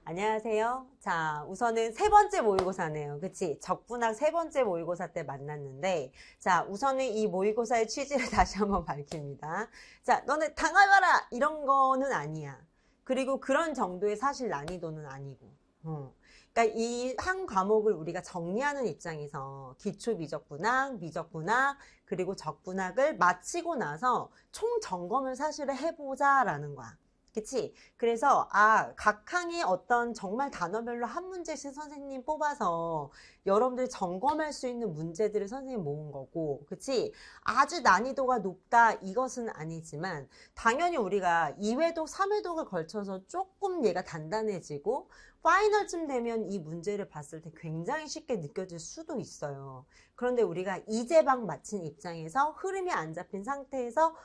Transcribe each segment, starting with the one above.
안녕하세요. 자, 우선은 세 번째 모의고사네요. 그치? 적분학 세 번째 모의고사 때 만났는데, 자, 우선은 이 모의고사의 취지를 다시 한번 밝힙니다. 자, 너네 당해봐라! 이런 거는 아니야. 그리고 그런 정도의 사실 난이도는 아니고. 그러니까 이 한 과목을 우리가 정리하는 입장에서 기초 미적분학, 미적분학, 그리고 적분학을 마치고 나서 총 점검을 사실은 해보자라는 거야. 그치? 그래서 각 항의 어떤 정말 단어별로 한 문제씩 선생님 뽑아서 여러분들이 점검할 수 있는 문제들을 선생님 모은 거고, 그치? 아주 난이도가 높다 이것은 아니지만 당연히 우리가 2회독, 3회독을 걸쳐서 조금 얘가 단단해지고 파이널쯤 되면 이 문제를 봤을 때 굉장히 쉽게 느껴질 수도 있어요. 그런데 우리가 이제 막 마친 입장에서 흐름이 안 잡힌 상태에서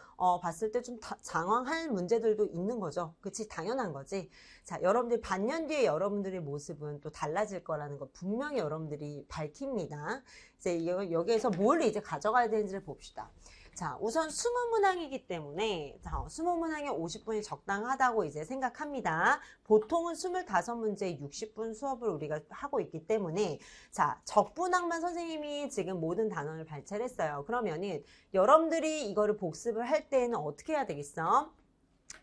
봤을 때 좀 장황할 문제들도 있는 거죠. 그치? 당연한 거지. 자, 여러분들 반년 뒤에 여러분들의 모습은 또 달라질 거라는 거 분명히 여러분들이 밝힙니다. 이제 여기에서 뭘 이제 가져가야 되는지를 봅시다. 자, 우선 20문항이기 때문에 20문항에 50분이 적당하다고 이제 생각합니다. 보통은 25문제 60분 수업을 우리가 하고 있기 때문에 자, 적분학만 선생님이 지금 모든 단원을 발췌를 했어요. 그러면은 여러분들이 이거를 복습을 할 때는 어떻게 해야 되겠어?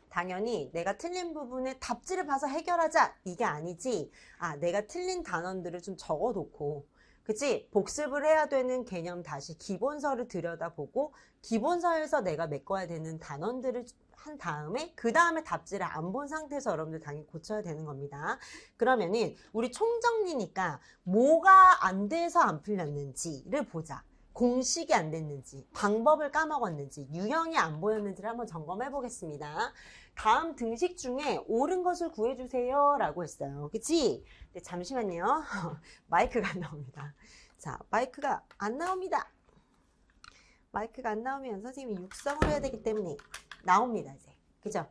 당연히 내가 틀린 부분에 답지를 봐서 해결하자 이게 아니지. 내가 틀린 단원들을 좀 적어놓고 그치? 복습을 해야 되는 개념 다시 기본서를 들여다보고 기본서에서 내가 메꿔야 되는 단원들을 한 다음에 그 다음에 답지를 안 본 상태에서 여러분들 당연히 고쳐야 되는 겁니다. 그러면은 우리 총정리니까 뭐가 안 돼서 안 풀렸는지를 보자. 공식이 안 됐는지, 방법을 까먹었는지, 유형이 안 보였는지를 한번 점검해 보겠습니다. 다음 등식 중에 옳은 것을 구해주세요 라고 했어요. 그치? 네, 잠시만요. 마이크가 안 나옵니다. 자, 마이크가 안 나옵니다. 마이크가 안 나오면 선생님이 육성을 해야 되기 때문에 나옵니다, 이제. 그죠?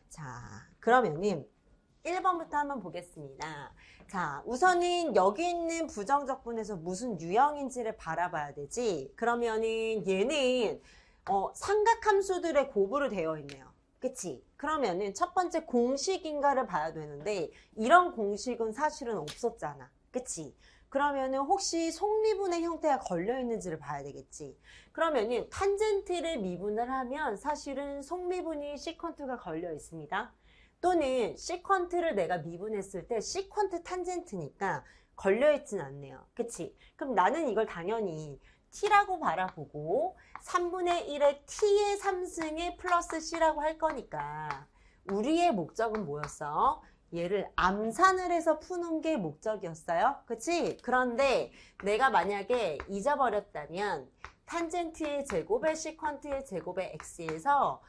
자, 그러면은 1번부터 한번 보겠습니다. 자, 우선은 여기 있는 부정적분에서 무슨 유형인지를 바라봐야 되지. 그러면은 얘는 삼각함수들의 곱으로 되어 있네요. 그치? 그러면은 첫 번째 공식인가를 봐야 되는데 이런 공식은 사실은 없었잖아. 그치? 그러면은 혹시 속미분의 형태가 걸려있는지를 봐야 되겠지. 그러면은 탄젠트를 미분을 하면 사실은 속미분이 시컨트가 걸려 있습니다. 또는 시컨트를 내가 미분했을 때 시컨트 탄젠트니까 걸려있진 않네요. 그치? 그럼 나는 이걸 당연히 t라고 바라보고 3분의 1의 t의 3승의 플러스 c라고 할 거니까 우리의 목적은 뭐였어? 얘를 암산을 해서 푸는 게 목적이었어요. 그치? 그런데 내가 만약에 잊어버렸다면 탄젠트의 제곱의 시컨트의 제곱의 x에서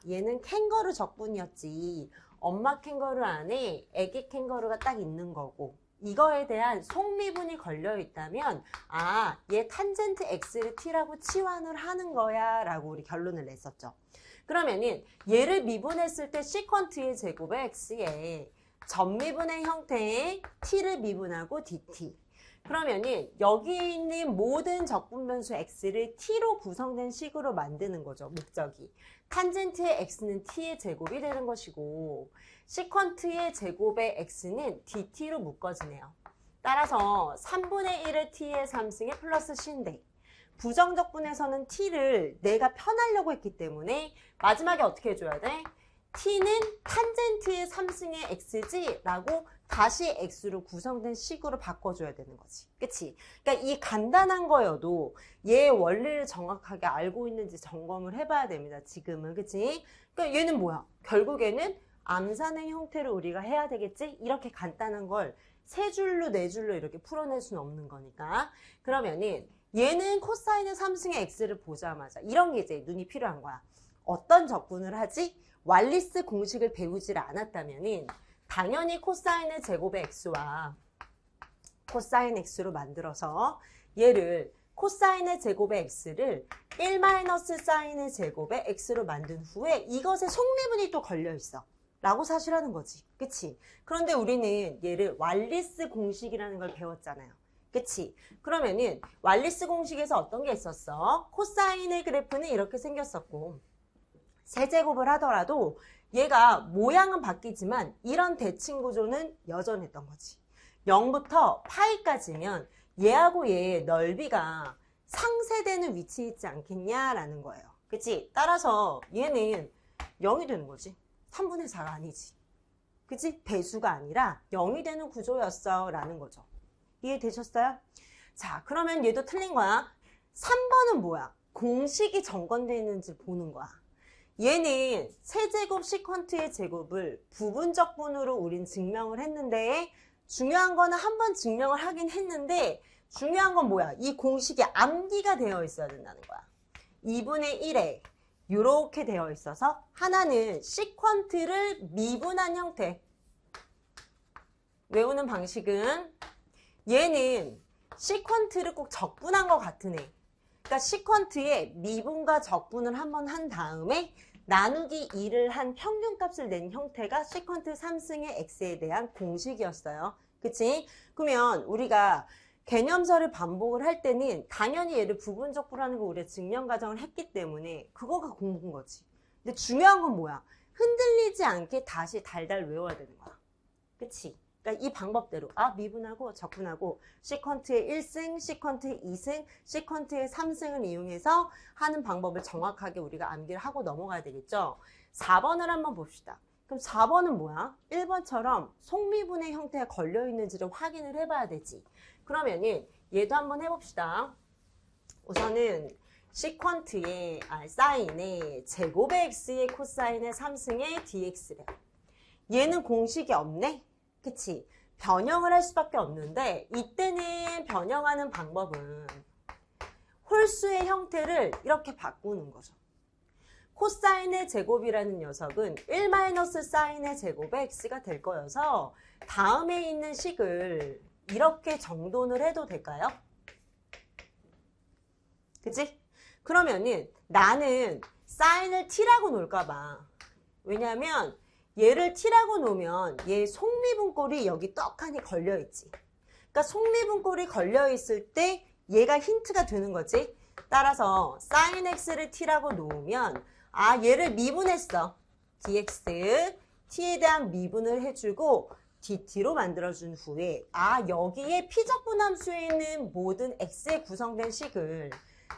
얘는 캥거루 적분이었지. 엄마 캥거루 안에 애기 캥거루가 딱 있는 거고 이거에 대한 속미분이 걸려 있다면 얘 탄젠트 x를 t라고 치환을 하는 거야 라고 우리 결론을 냈었죠. 그러면은 얘를 미분했을 때 시컨트의 제곱의 x에 전미분의 형태의 t를 미분하고 dt. 그러면은 여기 있는 모든 적분변수 x를 t로 구성된 식으로 만드는 거죠. 목적이. 탄젠트의 x는 t의 제곱이 되는 것이고 시컨트의 제곱의 x는 dt로 묶어지네요. 따라서 3분의 1의 t의 3승의 플러스 c인데 부정적분에서는 t를 내가 편하려고 했기 때문에 마지막에 어떻게 해줘야 돼? t는 탄젠트의 3승의 x지 라고 다시 x로 구성된 식으로 바꿔줘야 되는 거지. 그치? 그러니까 이 간단한 거여도 얘의 원리를 정확하게 알고 있는지 점검을 해봐야 됩니다. 지금은. 그치? 그러니까 얘는 뭐야? 결국에는 암산의 형태를 우리가 해야 되겠지? 이렇게 간단한 걸 세 줄로 네 줄로 이렇게 풀어낼 수는 없는 거니까. 그러면은 얘는 코사인의 3승의 x를 보자마자 이런 게 이제 눈이 필요한 거야. 어떤 적분을 하지? 왈리스 공식을 배우질 않았다면은 당연히 코사인의 제곱의 x와 코사인 x로 만들어서 얘를 코사인의 제곱의 x를 1-사인의 제곱의 x로 만든 후에 이것에 속미분이 또 걸려있어. 라고 사실 하는 거지. 그치? 그런데 우리는 얘를 왈리스 공식이라는 걸 배웠잖아요. 그치? 그러면은 왈리스 공식에서 어떤 게 있었어? 코사인의 그래프는 이렇게 생겼었고 세제곱을 하더라도 얘가 모양은 바뀌지만 이런 대칭 구조는 여전했던 거지. 0부터 파이까지면 얘하고 얘의 넓이가 상쇄되는 위치에 있지 않겠냐라는 거예요. 그치? 따라서 얘는 0이 되는 거지. 3분의 4가 아니지. 그치? 배수가 아니라 0이 되는 구조였어 라는 거죠. 이해되셨어요? 자, 그러면 얘도 틀린 거야. 3번은 뭐야? 공식이 정건되어 있는지 보는 거야. 얘는 세제곱 시퀀트의 제곱을 부분적분으로 우린 증명을 했는데 중요한 거는 한번 증명을 하긴 했는데 중요한 건 뭐야? 이 공식이 암기가 되어 있어야 된다는 거야. 2분의 1에 이렇게 되어 있어서 하나는 시퀀트를 미분한 형태. 외우는 방식은 얘는 시퀀트를 꼭 적분한 것 같은 애. 그러니까 시퀀트에 미분과 적분을 한번 한 다음에 나누기 2를 한 평균값을 낸 형태가 시퀀트 3승의 x에 대한 공식이었어요. 그치? 그러면 우리가 개념서를 반복을 할 때는 당연히 얘를 부분적분하는 거 우리가 증명 과정을 했기 때문에 그거가 공부인 거지. 근데 중요한 건 뭐야? 흔들리지 않게 다시 달달 외워야 되는 거야. 그치? 그러니까 이 방법대로 미분하고 적분하고 시퀀트의 1승, 시퀀트의 2승, 시퀀트의 3승을 이용해서 하는 방법을 정확하게 우리가 암기를 하고 넘어가야 되겠죠. 4번을 한번 봅시다. 그럼 4번은 뭐야? 1번처럼 속미분의 형태가 걸려있는지를 확인을 해봐야 되지. 그러면은 얘도 한번 해봅시다. 우선은 시퀀트의 사인의 제곱의 x의 코사인의 3승의 dx래요. 얘는 공식이 없네? 그치? 변형을 할 수밖에 없는데 이때는 변형하는 방법은 홀수의 형태를 이렇게 바꾸는 거죠. 코사인의 제곱이라는 녀석은 1-사인의 제곱의 x가 될 거여서 다음에 있는 식을 이렇게 정돈을 해도 될까요? 그치? 그러면은 나는 사인을 t라고 놓을까 봐. 왜냐면 얘를 t라고 놓으면 얘 속미분꼴이 여기 떡하니 걸려있지. 그러니까 속미분꼴이 걸려있을 때 얘가 힌트가 되는 거지. 따라서 sin x를 t라고 놓으면 얘를 미분했어. dx, t에 대한 미분을 해주고 dt로 만들어준 후에 여기에 피적분 함수에 있는 모든 x에 구성된 식을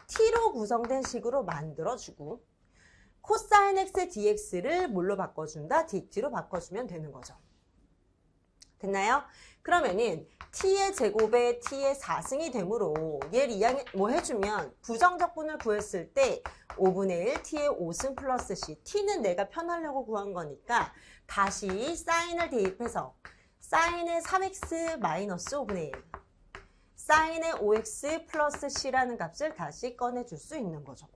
t로 구성된 식으로 만들어주고 코사인 x dx를 뭘로 바꿔준다? dt로 바꿔주면 되는 거죠. 됐나요? 그러면은 t의 제곱에 t의 4승이 되므로 얘를 해주면 부정적분을 구했을 때 5분의 1 t의 5승 플러스 c. t는 내가 편하려고 구한 거니까 다시 사인을 대입해서 사인의 3x 마이너스 5분의 1 사인의 5x 플러스 c라는 값을 다시 꺼내줄 수 있는 거죠.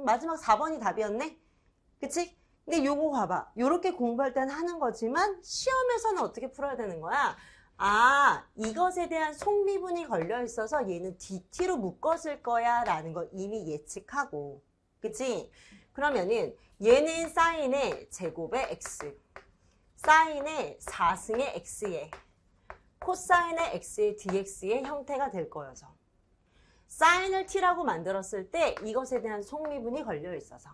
마지막 4번이 답이었네? 그치? 근데 요거 봐봐. 요렇게 공부할 땐 하는 거지만 시험에서는 어떻게 풀어야 되는 거야? 이것에 대한 속미분이 걸려 있어서 얘는 dt로 묶었을 거야 라는 걸 이미 예측하고. 그치? 그러면은 얘는 사인의 제곱의 x, 사인의 4승의 x에 코사인의 x의 dx의 형태가 될 거여서 사인을 t라고 만들었을 때 이것에 대한 속미분이 걸려 있어서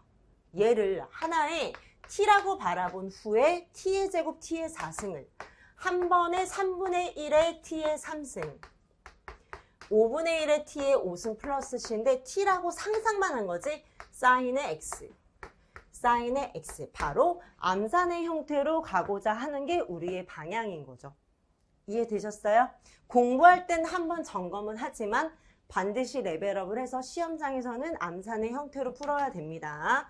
얘를 하나의 t라고 바라본 후에 t의 제곱 t의 4승을 한 번에 3분의 1의 t의 3승 5분의 1의 t의 5승 플러스 c인데 t라고 상상만 한 거지. 사인의 x, 사인의 x 바로 암산의 형태로 가고자 하는 게 우리의 방향인 거죠. 이해되셨어요? 공부할 땐 한번 점검은 하지만 반드시 레벨업을 해서 시험장에서는 암산의 형태로 풀어야 됩니다.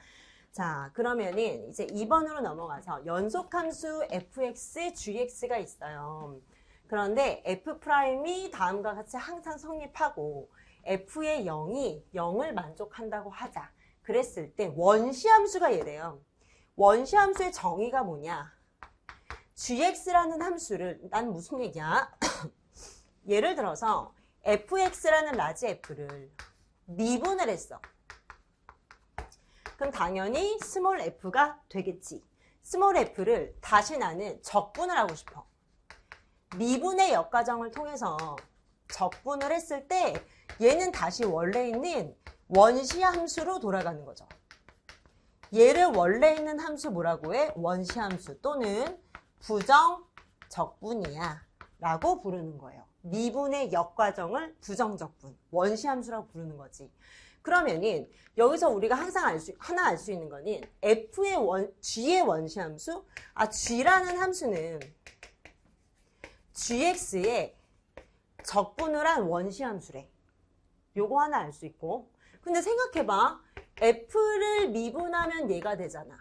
자, 그러면은 이제 2번으로 넘어가서 연속함수 fx, gx가 있어요. 그런데 f'이 다음과 같이 항상 성립하고 f의 0이 0을 만족한다고 하자. 그랬을 때 원시함수가 얘래요. 원시함수의 정의가 뭐냐? gx라는 함수를 난 무슨 얘기야? 예를 들어서 fx라는 라지 f를 미분을 했어. 그럼 당연히 스몰 f가 되겠지. 스몰 f를 다시 나는 적분을 하고 싶어. 미분의 역과정을 통해서 적분을 했을 때 얘는 다시 원래 있는 원시 함수로 돌아가는 거죠. 얘를 원래 있는 함수 뭐라고 해? 원시함수 또는 부정적분이야 라고 부르는 거예요. 미분의 역과정을 부정적분, 원시함수라고 부르는 거지. 그러면은 여기서 우리가 항상 하나 알 수 있는 거는 F의 G의 원시함수, G라는 함수는 GX의 적분을 한 원시함수래. 요거 하나 알 수 있고. 근데 생각해봐. F를 미분하면 얘가 되잖아.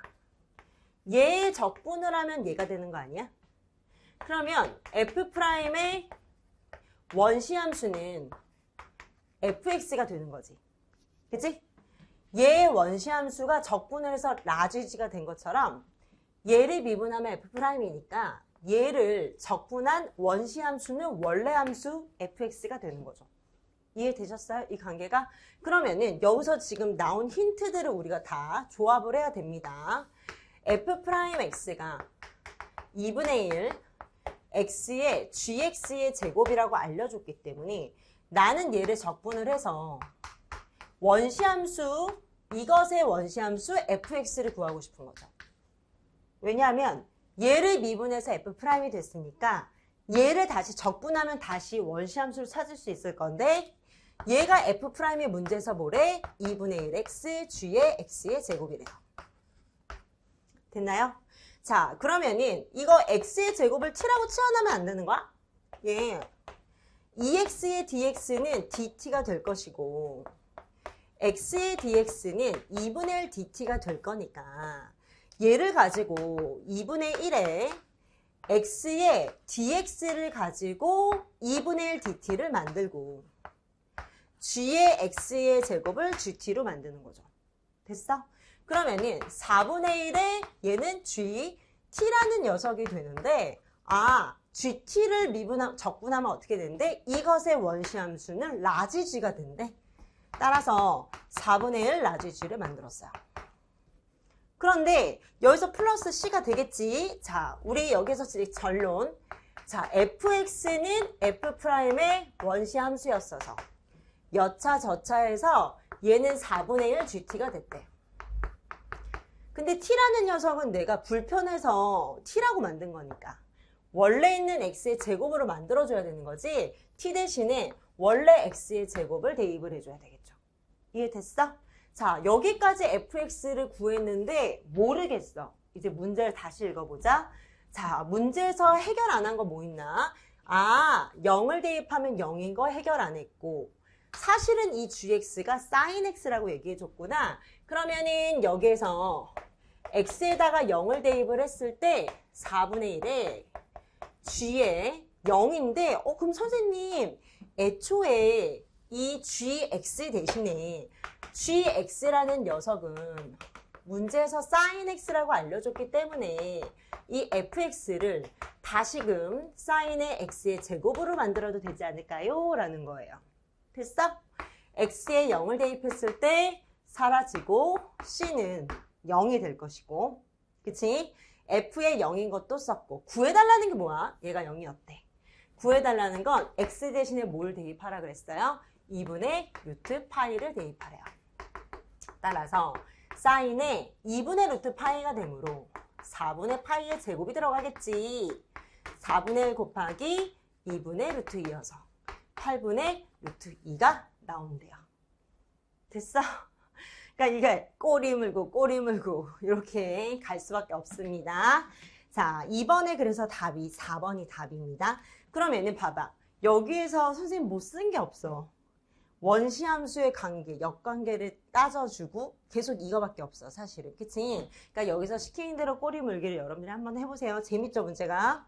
얘의 적분을 하면 얘가 되는 거 아니야? 그러면 F'의 원시함수는 fx가 되는 거지. 그치? 얘의 원시함수가 적분을 해서 라지지가 된 것처럼 얘를 미분하면 f'이니까 얘를 적분한 원시함수는 원래 함수 fx가 되는 거죠. 이해되셨어요? 이 관계가? 그러면은 여기서 지금 나온 힌트들을 우리가 다 조합을 해야 됩니다. f'x가 2분의 1 x의 gx의 제곱이라고 알려줬기 때문에 나는 얘를 적분을 해서 원시함수, 이것의 원시함수 fx를 구하고 싶은 거죠. 왜냐하면 얘를 미분해서 f'이 됐으니까 얘를 다시 적분하면 다시 원시함수를 찾을 수 있을 건데 얘가 f'의 문제에서 뭐래? 2분의 1x g의 x의 제곱이래요. 됐나요? 자, 그러면은 이거 x의 제곱을 t라고 치환하면 안 되는 거야? 예. 2x의 dx는 dt가 될 것이고 x의 dx는 2분의 1 dt가 될 거니까 얘를 가지고 2분의 1에 x의 dx를 가지고 2분의 1 dt를 만들고 g의 x의 제곱을 gt 로 만드는 거죠. 됐어? 그러면은 4분의 1에 얘는 g, t라는 녀석이 되는데 gt를 적분하면 어떻게 되는데 이것의 원시함수는 라지 g가 된대. 따라서 4분의 1 라지 g를 만들었어요. 그런데 여기서 플러스 c가 되겠지. 자, 우리 여기서 결론. 자, fx는 f'의 원시함수였어서 여차 저차해서 얘는 4분의 1 gt가 됐대. 근데 t라는 녀석은 내가 불편해서 t라고 만든 거니까 원래 있는 x의 제곱으로 만들어줘야 되는 거지 t 대신에 원래 x의 제곱을 대입을 해줘야 되겠죠. 이해됐어? 자, 여기까지 fx를 구했는데 모르겠어. 이제 문제를 다시 읽어보자. 자, 문제에서 해결 안 한 거 뭐 있나? 0을 대입하면 0인 거 해결 안 했고 사실은 이 gx가 sin x라고 얘기해줬구나. 그러면은 여기에서 x에다가 0을 대입을 했을 때 4분의 1에 g에 0인데 그럼 선생님 애초에 이 gx 대신에 gx라는 녀석은 문제에서 sin x라고 알려줬기 때문에 이 fx를 다시금 sin의 x의 제곱으로 만들어도 되지 않을까요? 라는 거예요. 됐어? x에 0을 대입했을 때 사라지고 c는 0이 될 것이고 그치? f에 0인 것도 썼고 구해달라는 게 뭐야? 얘가 0이었대. 구해달라는 건 x 대신에 뭘 대입하라 그랬어요? 2분의 루트 파이를 대입하래요. 따라서 사인에 2분의 루트 파이가 되므로 4분의 파이의 제곱이 들어가겠지. 4분의 1 곱하기 2분의 루트 2여서 8분의 루트 2가 나온대요. 됐어? 그러니까 이게 꼬리 물고 이렇게 갈 수밖에 없습니다. 자, 2번에 그래서 답이 4번이 답입니다. 그러면은 봐봐. 여기에서 선생님 못 쓴 게 없어. 원시함수의 관계, 역관계를 따져주고 계속 이거밖에 없어, 사실은. 그치? 그러니까 여기서 시키는 대로 꼬리 물기를 여러분들이 한번 해보세요. 재밌죠, 문제가?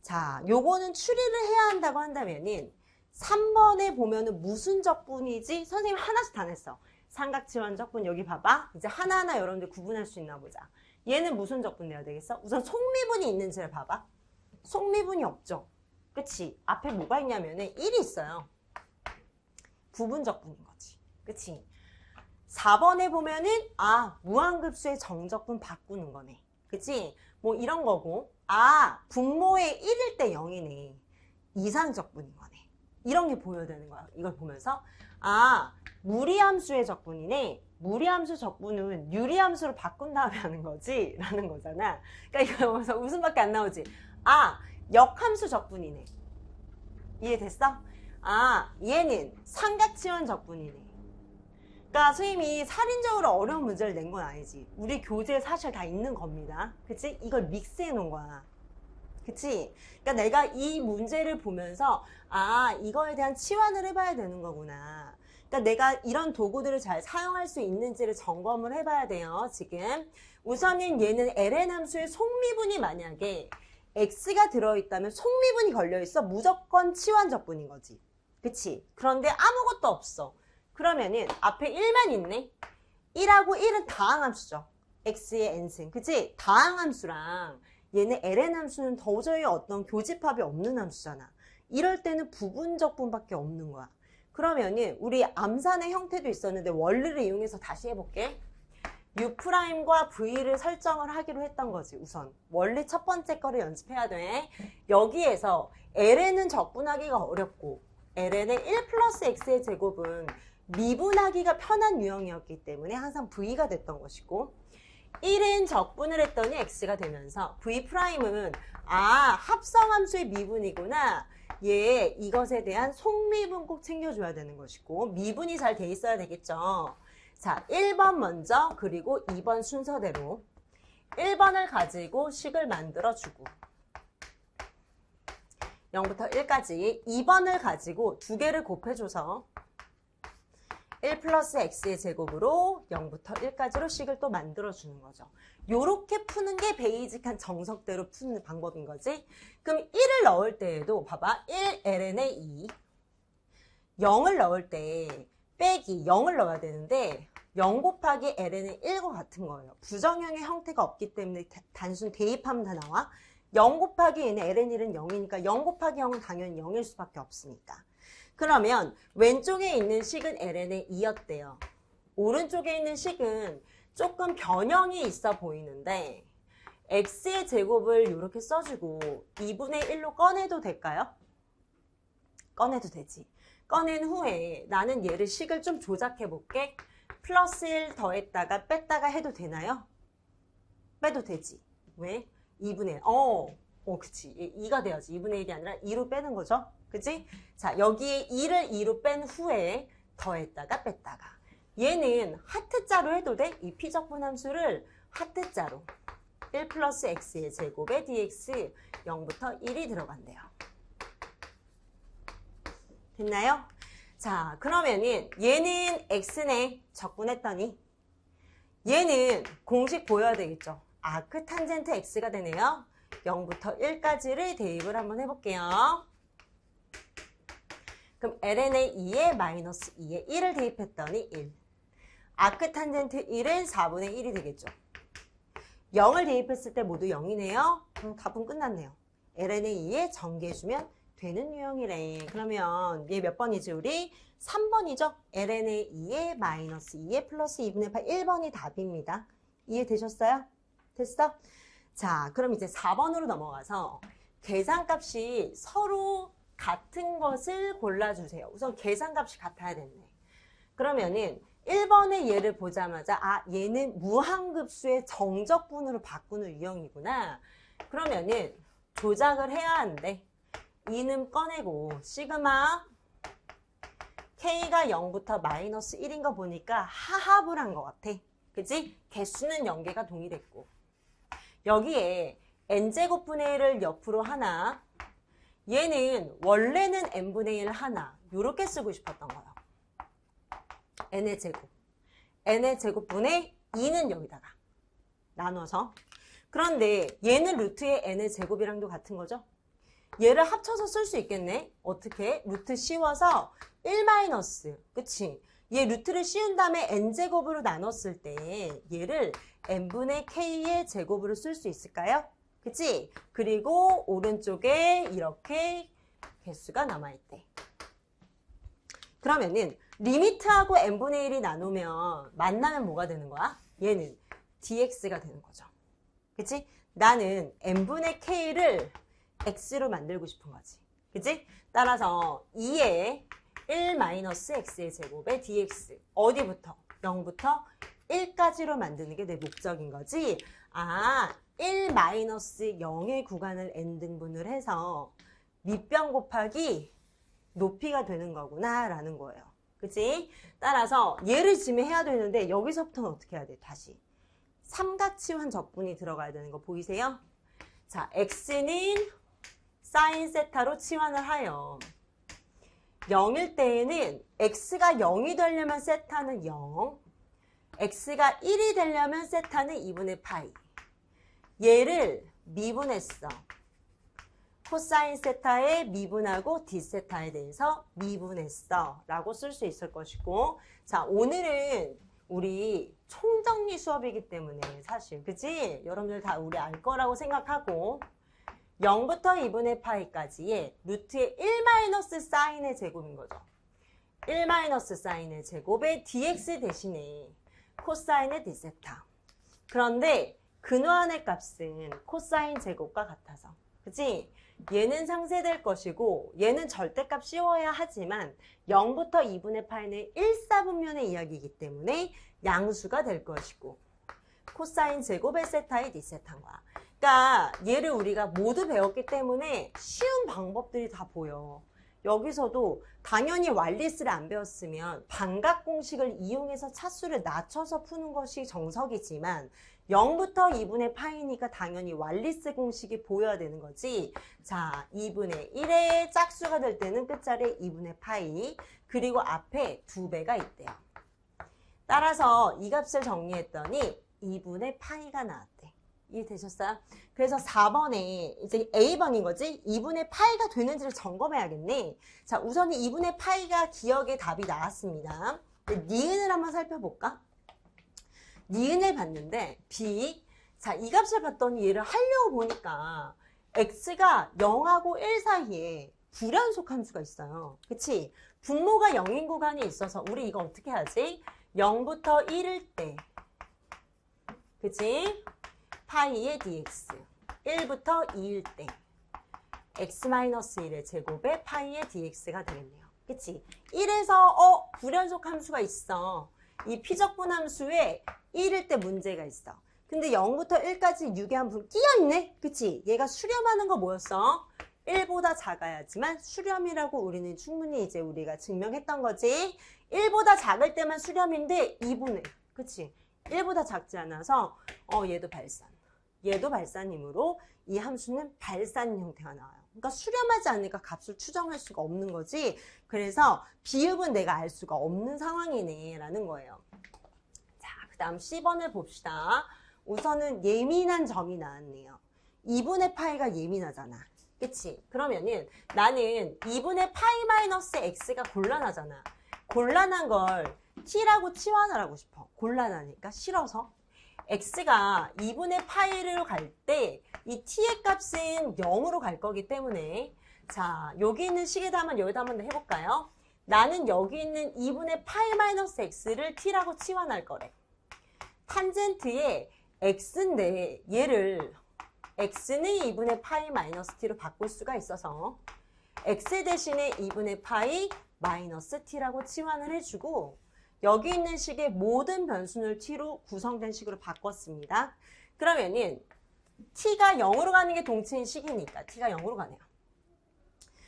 자, 요거는 추리를 해야 한다고 한다면은 3번에 보면은 무슨 적분이지? 선생님 하나씩 다 냈어. 삼각지원 적분 여기 봐봐. 이제 하나하나 여러분들 구분할 수 있나 보자. 얘는 무슨 적분 내야 되겠어? 우선 속미분이 있는지를 봐봐. 속미분이 없죠. 그치? 앞에 뭐가 있냐면은 1이 있어요. 부분적분인 거지. 그치? 4번에 보면은 무한급수의 정적분 바꾸는 거네. 그치? 뭐 이런 거고 분모의 1일 때 0이네. 이상적분인 거네. 이런 게 보여야 되는 거야. 이걸 보면서 무리함수의 적분이네. 무리함수 적분은 유리함수로 바꾼 다음에 하는 거지 라는 거잖아. 그러니까 이거 여기서 웃음밖에 안 나오지. 아, 역함수 적분이네. 이해됐어? 아, 얘는 삼각지원 적분이네. 그러니까 선생님이 살인적으로 어려운 문제를 낸 건 아니지. 우리 교재에 사실 다 있는 겁니다. 그치? 이걸 믹스해 놓은 거야. 그치? 그러니까 내가 이 문제를 보면서 아, 이거에 대한 치환을 해봐야 되는 거구나. 그러니까 내가 이런 도구들을 잘 사용할 수 있는지를 점검을 해봐야 돼요. 지금 우선은 얘는 ln 함수의 속미분이 만약에 x가 들어있다면 속미분이 걸려있어. 무조건 치환 적분인 거지. 그치? 그런데 아무것도 없어. 그러면은 앞에 1만 있네. 1하고 1은 다항함수죠. x의 n승. 그치? 다항함수랑 얘는 ln 함수는 도저히 어떤 교집합이 없는 함수잖아. 이럴 때는 부분적분밖에 없는 거야. 그러면은 우리 암산의 형태도 있었는데 원리를 이용해서 다시 해볼게. U'과 V를 설정을 하기로 했던 거지. 우선 원리 첫 번째 거를 연습해야 돼. 여기에서 ln은 적분하기가 어렵고 ln의 1 플러스 x의 제곱은 미분하기가 편한 유형이었기 때문에 항상 V가 됐던 것이고 1은 적분을 했더니 x가 되면서 V'은 아, 합성함수의 미분이구나. 얘 이것에 대한 속미분 꼭 챙겨줘야 되는 것이고 미분이 잘 돼 있어야 되겠죠. 자, 1번 먼저 그리고 2번 순서대로 1번을 가지고 식을 만들어주고 0부터 1까지 2번을 가지고 두 개를 곱해줘서 1 플러스 x의 제곱으로 0부터 1까지로 식을 또 만들어주는 거죠. 요렇게 푸는 게 베이직한 정석대로 푸는 방법인 거지. 그럼 1을 넣을 때에도 봐봐. 1ln에 2 0을 넣을 때 빼기 0을 넣어야 되는데 0 곱하기 ln의 1과 같은 거예요. 부정형의 형태가 없기 때문에 단순 대입하면 다 나와. 0 곱하기 얘는 ln1은 0이니까 0 곱하기 0은 당연히 0일 수밖에 없으니까. 그러면 왼쪽에 있는 식은 ln의 2였대요. 오른쪽에 있는 식은 조금 변형이 있어 보이는데 x의 제곱을 이렇게 써주고 2분의 1로 꺼내도 될까요? 꺼내도 되지. 꺼낸 후에 나는 얘를 식을 좀 조작해 볼게. 플러스 1 더했다가 뺐다가 해도 되나요? 빼도 되지. 왜? 2분의 1. 그치. 2가 돼야지. 2분의 1이 아니라 2로 빼는 거죠. 그치? 자, 여기에 2를 2로 뺀 후에 더했다가 뺐다가. 얘는 하트자로 해도 돼? 이 피적분 함수를 하트자로. 1 플러스 x의 제곱에 dx 0부터 1이 들어간대요. 됐나요? 자, 그러면은 얘는 x네. 적분했더니 얘는 공식 보여야 되겠죠. 아크 탄젠트 x가 되네요. 0부터 1까지를 대입을 한번 해볼게요. 그럼 ln의 2에 마이너스 2에 1을 대입했더니 1. 아크 탄젠트 1은 4분의 1이 되겠죠. 0을 대입했을 때 모두 0이네요. 그럼 답은 끝났네요. ln의 2에 전개해주면 되는 유형이래. 그러면 얘 몇 번이지 우리? 3번이죠. ln의 2에 마이너스 2에 플러스 2분의 8 1번이 답입니다. 이해되셨어요? 됐어? 자, 그럼 이제 4번으로 넘어가서 계산값이 서로 같은 것을 골라주세요. 우선 계산값이 같아야 됐네. 그러면은 1번의 얘를 보자마자 아, 얘는 무한급수의 정적분으로 바꾸는 유형이구나. 그러면은 조작을 해야 하는데 2는 꺼내고 시그마 K가 0부터 마이너스 1인 거 보니까 하합을 한 것 같아. 그치? 개수는 연계가 동일했고 여기에 n제곱분의 1을 옆으로 하나 얘는 원래는 n분의 1 하나 요렇게 쓰고 싶었던 거예요. n의 제곱 n의 제곱분의 2는 여기다가 나눠서 그런데 얘는 루트의 n의 제곱이랑도 같은 거죠. 얘를 합쳐서 쓸 수 있겠네. 어떻게? 루트 씌워서 1 마이너스 그치? 얘 루트를 씌운 다음에 n제곱으로 나눴을 때 얘를 n분의 k의 제곱으로 쓸 수 있을까요? 그치? 그리고 오른쪽에 이렇게 개수가 남아있대. 그러면은 리미트하고 n분의 1이 나누면 만나면 뭐가 되는 거야? 얘는 dx가 되는 거죠. 그치? 나는 n분의 k를 x로 만들고 싶은 거지. 그치? 따라서 2에 1-x의 제곱에 dx. 어디부터? 0부터 1까지로 만드는 게 내 목적인 거지. 아, 1-0의 구간을 n등분을 해서 밑변 곱하기 높이가 되는 거구나 라는 거예요. 그치? 따라서 얘를 지금 해야 되는데 여기서부터는 어떻게 해야 돼? 다시 삼각치환 적분이 들어가야 되는 거 보이세요? 자, x는 사인 세타로 치환을 하여 0일 때에는 x가 0이 되려면 세타는 0, x가 1이 되려면 세타는 2분의 파이. 얘를 미분했어. 코사인 세타에 미분하고 d세타에 대해서 미분했어 라고 쓸 수 있을 것이고, 자, 오늘은 우리 총정리 수업이기 때문에 사실 그치? 여러분들 다 우리 알 거라고 생각하고 0부터 2분의 파이까지의 루트의 1 사인의 제곱인 거죠. 1 사인의 제곱에 dx 대신에 코사인의 d세타. 그런데 근화한의 값은 코사인 제곱과 같아서 그치? 얘는 상쇄될 것이고 얘는 절대값 씌워야 하지만 0부터 2분의 파이는 1사분면의 이야기이기 때문에 양수가 될 것이고 코사인 제곱의 세타의 d세타인 거야. 그러니까 얘를 우리가 모두 배웠기 때문에 쉬운 방법들이 다 보여. 여기서도 당연히 왈리스를 안 배웠으면 반각 공식을 이용해서 차수를 낮춰서 푸는 것이 정석이지만 0부터 2분의 파이니까 당연히 왈리스 공식이 보여야 되는 거지. 자, 2분의 1의 짝수가 될 때는 끝자리에 2분의 파이, 그리고 앞에 2배가 있대요. 따라서 이 값을 정리했더니 2분의 파이가 나왔대. 이해되셨어요? 그래서 4번에 이제 A번인 거지? 2분의 파이가 되는지를 점검해야겠네. 자, 우선 2분의 파이가 기억의 답이 나왔습니다. 니은을 한번 살펴볼까? 니은을 봤는데 B, 자, 이 값을 봤더니 얘를 하려고 보니까 x가 0하고 1 사이에 불연속 함수가 있어요. 그치? 분모가 0인 구간이 있어서 우리 이거 어떻게 하지? 0부터 1일 때 그치? 파이의 dx 1부터 2일 때 x-1의 제곱에 파이의 dx가 되겠네요. 그치? 1에서 불연속 함수가 있어. 이 피적분 함수에 1일 때 문제가 있어. 근데 0부터 1까지 유기함수 끼어있네? 그치? 얘가 수렴하는 거 뭐였어? 1보다 작아야지만 수렴이라고 우리는 충분히 이제 우리가 증명했던 거지. 1보다 작을 때만 수렴인데 2분의, 그치? 1보다 작지 않아서 얘도 발산. 얘도 발산이므로 이 함수는 발산 형태가 나와요. 그러니까 수렴하지 않으니까 값을 추정할 수가 없는 거지. 그래서 비읍은 내가 알 수가 없는 상황이네 라는 거예요. 자, 그 다음 C번을 봅시다. 우선은 예민한 점이 나왔네요. 2분의 파이가 예민하잖아. 그치? 그러면은 나는 2분의 파이 마이너스 x가 곤란하잖아. 곤란한 걸 t라고 치환을 하고 싶어. 곤란하니까 싫어서. x가 2분의 파이로 갈 때 이 t의 값은 0으로 갈 거기 때문에 자, 여기 있는 식에다 한번 여기다 한번 해볼까요? 나는 여기 있는 2분의 파이 마이너스 x를 t라고 치환할 거래. 탄젠트에 x인데 얘를 x는 2분의 파이 마이너스 t로 바꿀 수가 있어서 x 대신에 2분의 파이 마이너스 t라고 치환을 해주고 여기 있는 식의 모든 변수를 t로 구성된 식으로 바꿨습니다. 그러면은 t가 0으로 가는 게 동체인 식이니까 t가 0으로 가네요.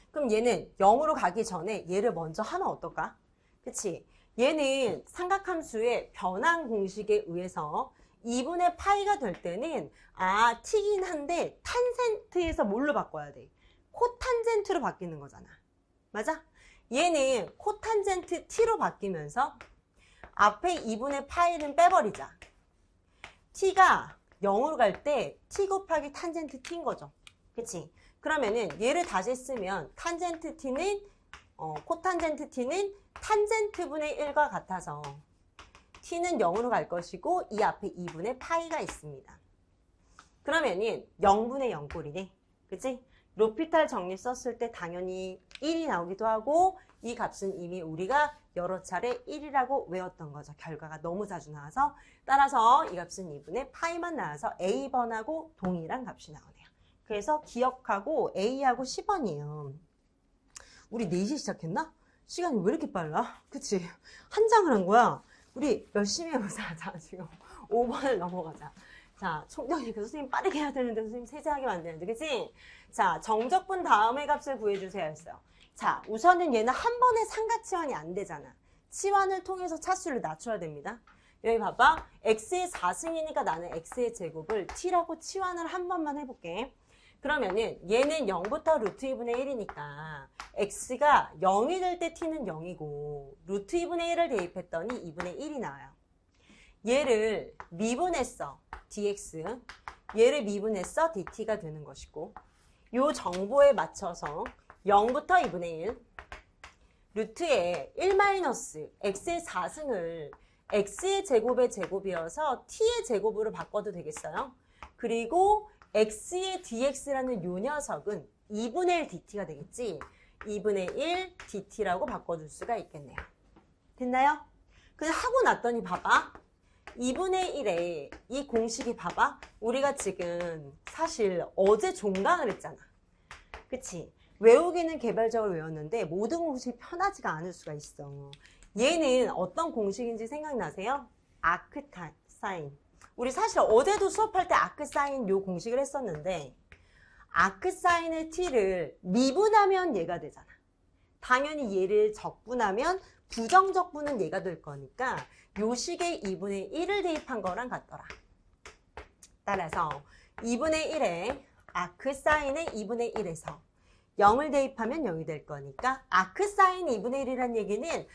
그럼 얘는 0으로 가기 전에 얘를 먼저 하면 어떨까? 그치? 얘는 삼각함수의 변환 공식에 의해서 2분의 파이가 될 때는 t긴 한데 탄젠트에서 뭘로 바꿔야 돼? 코탄젠트로 바뀌는 거잖아. 맞아? 얘는 코탄젠트 t로 바뀌면서 앞에 2분의 파이는 빼버리자. t가 0으로 갈 때 t 곱하기 탄젠트 t인 거죠. 그치? 그러면은 얘를 다시 쓰면 탄젠트 t는 코탄젠트 t는 탄젠트분의 1과 같아서 t는 0으로 갈 것이고 이 앞에 2분의 파이가 있습니다. 그러면은 0분의 0꼴이네. 그치? 로피탈 정리 썼을 때 당연히 1이 나오기도 하고 이 값은 이미 우리가 여러 차례 1이라고 외웠던 거죠. 결과가 너무 자주 나와서 따라서 이 값은 2분의 파이만 나와서 A번하고 동일한 값이 나오네요. 그래서 기억하고 A하고 10번이에요. 우리 4시 시작했나? 시간이 왜 이렇게 빨라? 그치? 한 장을 한 거야. 우리 열심히 해보자. 자, 지금 5번을 넘어가자. 자, 총정이니까 선생님 빠르게 해야 되는데 선생님 세세하게 만드는데, 그치? 자, 정적분 다음의 값을 구해주세요 했어요. 자, 우선은 얘는 한 번에 삼각치환이 안 되잖아. 치환을 통해서 차수를 낮춰야 됩니다. 여기 봐봐. x의 4승이니까 나는 x의 제곱을 t라고 치환을 한 번만 해볼게. 그러면은 얘는 0부터 루트 2분의 1이니까 x가 0이 될 때 t는 0이고 루트 2분의 1을 대입했더니 2분의 1이 나와요. 얘를 미분했어. dx. 얘를 미분했어. dt가 되는 것이고 요 정보에 맞춰서 0부터 2분의 1 루트에 1 마이너스 x의 4승을 x의 제곱의 제곱이어서 t의 제곱으로 바꿔도 되겠어요. 그리고 x의 dx라는 요 녀석은 2분의 1 dt가 되겠지. 2분의 1 dt라고 바꿔줄 수가 있겠네요. 됐나요? 그냥 하고 났더니 봐봐. 2분의 1에 이 공식이 봐봐. 우리가 지금 사실 어제 종강을 했잖아. 그치? 외우기는 개발적으로 외웠는데 모든 공식이 편하지가 않을 수가 있어. 얘는 어떤 공식인지 생각나세요? 아크사인. 우리 사실 어제도 수업할 때 아크사인 요 공식을 했었는데 아크사인의 t를 미분하면 얘가 되잖아. 당연히 얘를 적분하면 부정적분은 얘가 될 거니까 요 식에 2분의 1을 대입한 거랑 같더라. 따라서 2분의 1에 아크사인의 2분의 1에서 0을 대입하면 0이 될 거니까 아크사인 2분의 1이라는 얘기는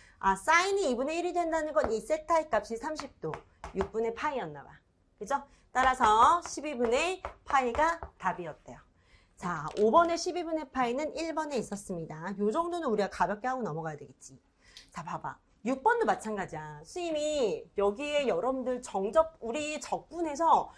사인이 2분의 1이 된다는 건 이 세타의 값이 30도 6분의 파이였나 봐. 그죠? 따라서 12분의 파이가 답이었대요. 자, 5번의 12분의 파이는 1번에 있었습니다. 요 정도는 우리가 가볍게 하고 넘어가야 되겠지. 자, 봐봐. 6번도 마찬가지야. 선생님이 여기에 여러분들 우리 적분해서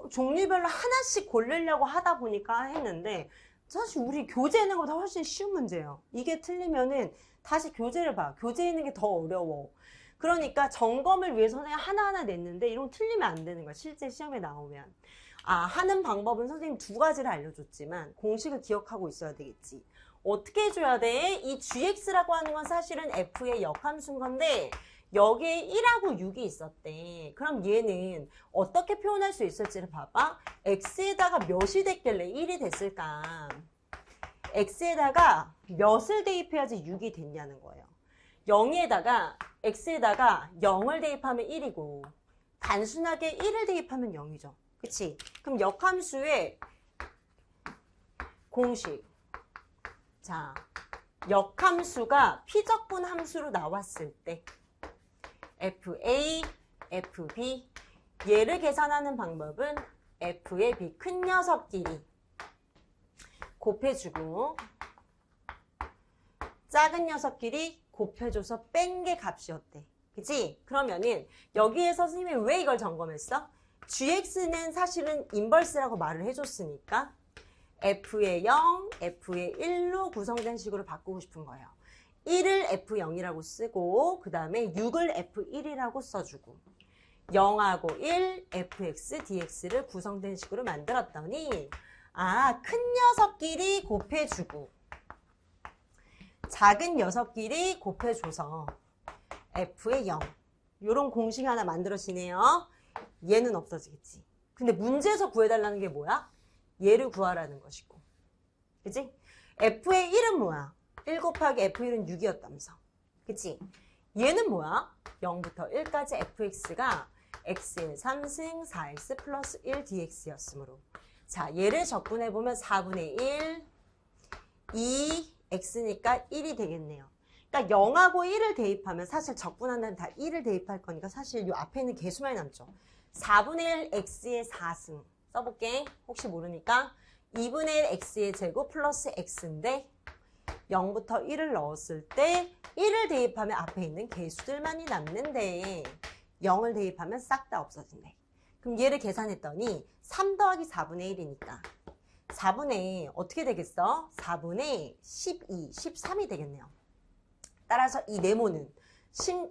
종류별로 하나씩 고르려고 하다 보니까 했는데 사실 우리 교재에 있는 것보다 훨씬 쉬운 문제예요. 이게 틀리면은 다시 교재를 봐. 교재에 있는 게 더 어려워. 그러니까 점검을 위해서 그냥 하나하나 냈는데 이런 거 틀리면 안 되는 거야. 실제 시험에 나오면. 하는 방법은 선생님 2가지를 알려줬지만 공식을 기억하고 있어야 되겠지. 어떻게 해줘야 돼? 이 gx라고 하는 건 사실은 f의 역함수인 건데 여기에 1하고 6이 있었대. 그럼 얘는 어떻게 표현할 수 있을지를 봐봐. x에다가 몇이 됐길래 1이 됐을까? x에다가 몇을 대입해야지 6이 됐냐는 거예요. 0에다가 x에다가 0을 대입하면 1이고 단순하게 1을 대입하면 0이죠. 그치? 그럼 역함수의 공식. 자, 역함수가 피적분 함수로 나왔을 때 fa, fb 얘를 계산하는 방법은 f의 b 큰 녀석끼리 곱해주고 작은 녀석끼리 곱해줘서 뺀 게 값이었대. 그치? 그러면은 여기에서 선생님이 왜 이걸 점검했어? gx는 사실은 인버스라고 말을 해줬으니까 f의 0, f의 1로 구성된 식으로 바꾸고 싶은 거예요. 1을 f0이라고 쓰고 그 다음에 6을 f1이라고 써주고 0하고 1, fx, dx를 구성된 식으로 만들었더니 큰 녀석끼리 곱해주고 작은 녀석끼리 곱해줘서 f의 0 요런 공식 하나 만들어지네요. 얘는 없어지겠지. 근데 문제에서 구해달라는 게 뭐야? 얘를 구하라는 것이고. 그치? f의 1은 뭐야? 1 곱하기 f1은 6이었다면서. 그치? 얘는 뭐야? 0부터 1까지 fx가 x의 3승 4x 플러스 1 dx였으므로. 자, 얘를 적분해보면 4분의 1, 2, x니까 1이 되겠네요. 그러니까 0하고 1을 대입하면 사실 적분한 다음에 다 1을 대입할 거니까 사실 이 앞에 있는 개수만이 남죠. 4분의 1 x의 4승 써볼게. 혹시 모르니까 2분의 1 x의 제곱 플러스 x인데 0부터 1을 넣었을 때 1을 대입하면 앞에 있는 개수들만이 남는데 0을 대입하면 싹 다 없어진대. 그럼 얘를 계산했더니 3 더하기 4분의 1이니까 4분의 어떻게 되겠어? 4분의 12, 13이 되겠네요. 따라서 이 네모는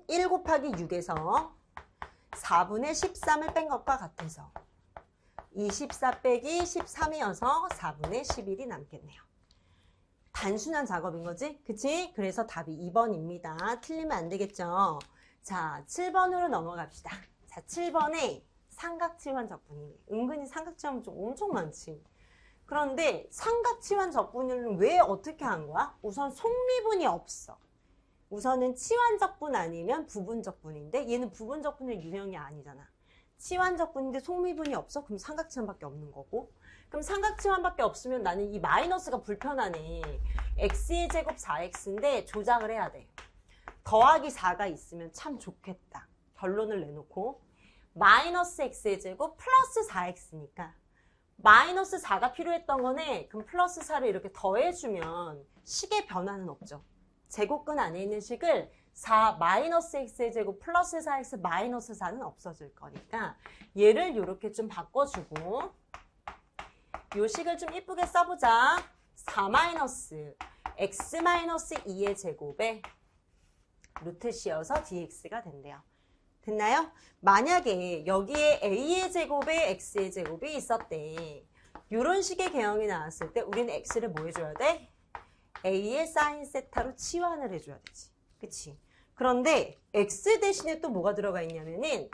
1 곱하기 6에서 4분의 13을 뺀 것과 같아서 24 빼기 13이어서 4분의 11이 남겠네요. 단순한 작업인 거지? 그치? 그래서 답이 2번입니다. 틀리면 안 되겠죠? 자, 7번으로 넘어갑시다. 자, 7번에 삼각치환 적분이. 은근히 삼각치환 좀 엄청 많지. 그런데 삼각치환 적분을 왜 어떻게 한 거야? 우선 속미분이 없어. 우선은 치환적분 아니면 부분적분인데 얘는 부분적분의 유형이 아니잖아. 치환적분인데 속미분이 없어? 그럼 삼각치환밖에 없는 거고. 그럼 삼각치환밖에 없으면 나는 이 마이너스가 불편하네. x의 제곱 4x인데 조작을 해야 돼. 더하기 4가 있으면 참 좋겠다. 결론을 내놓고 마이너스 x의 제곱 플러스 4x니까 마이너스 4가 필요했던 거네. 그럼 플러스 4를 이렇게 더해주면 식의 변화는 없죠. 제곱근 안에 있는 식을 4 마이너스 x의 제곱 플러스 4x 마이너스 4는 없어질 거니까 얘를 이렇게 좀 바꿔주고 요 식을 좀 이쁘게 써보자. 4 마이너스 x 마이너스 2의 제곱에 루트 씌어서 dx가 된대요. 됐나요? 만약에 여기에 a의 제곱에 x의 제곱이 있었대. 이런 식의 개형이 나왔을 때 우리는 x를 뭐 해줘야 돼? a의 사인 세타로 치환을 해줘야 되지. 그치? 그런데 x 대신에 또 뭐가 들어가 있냐면은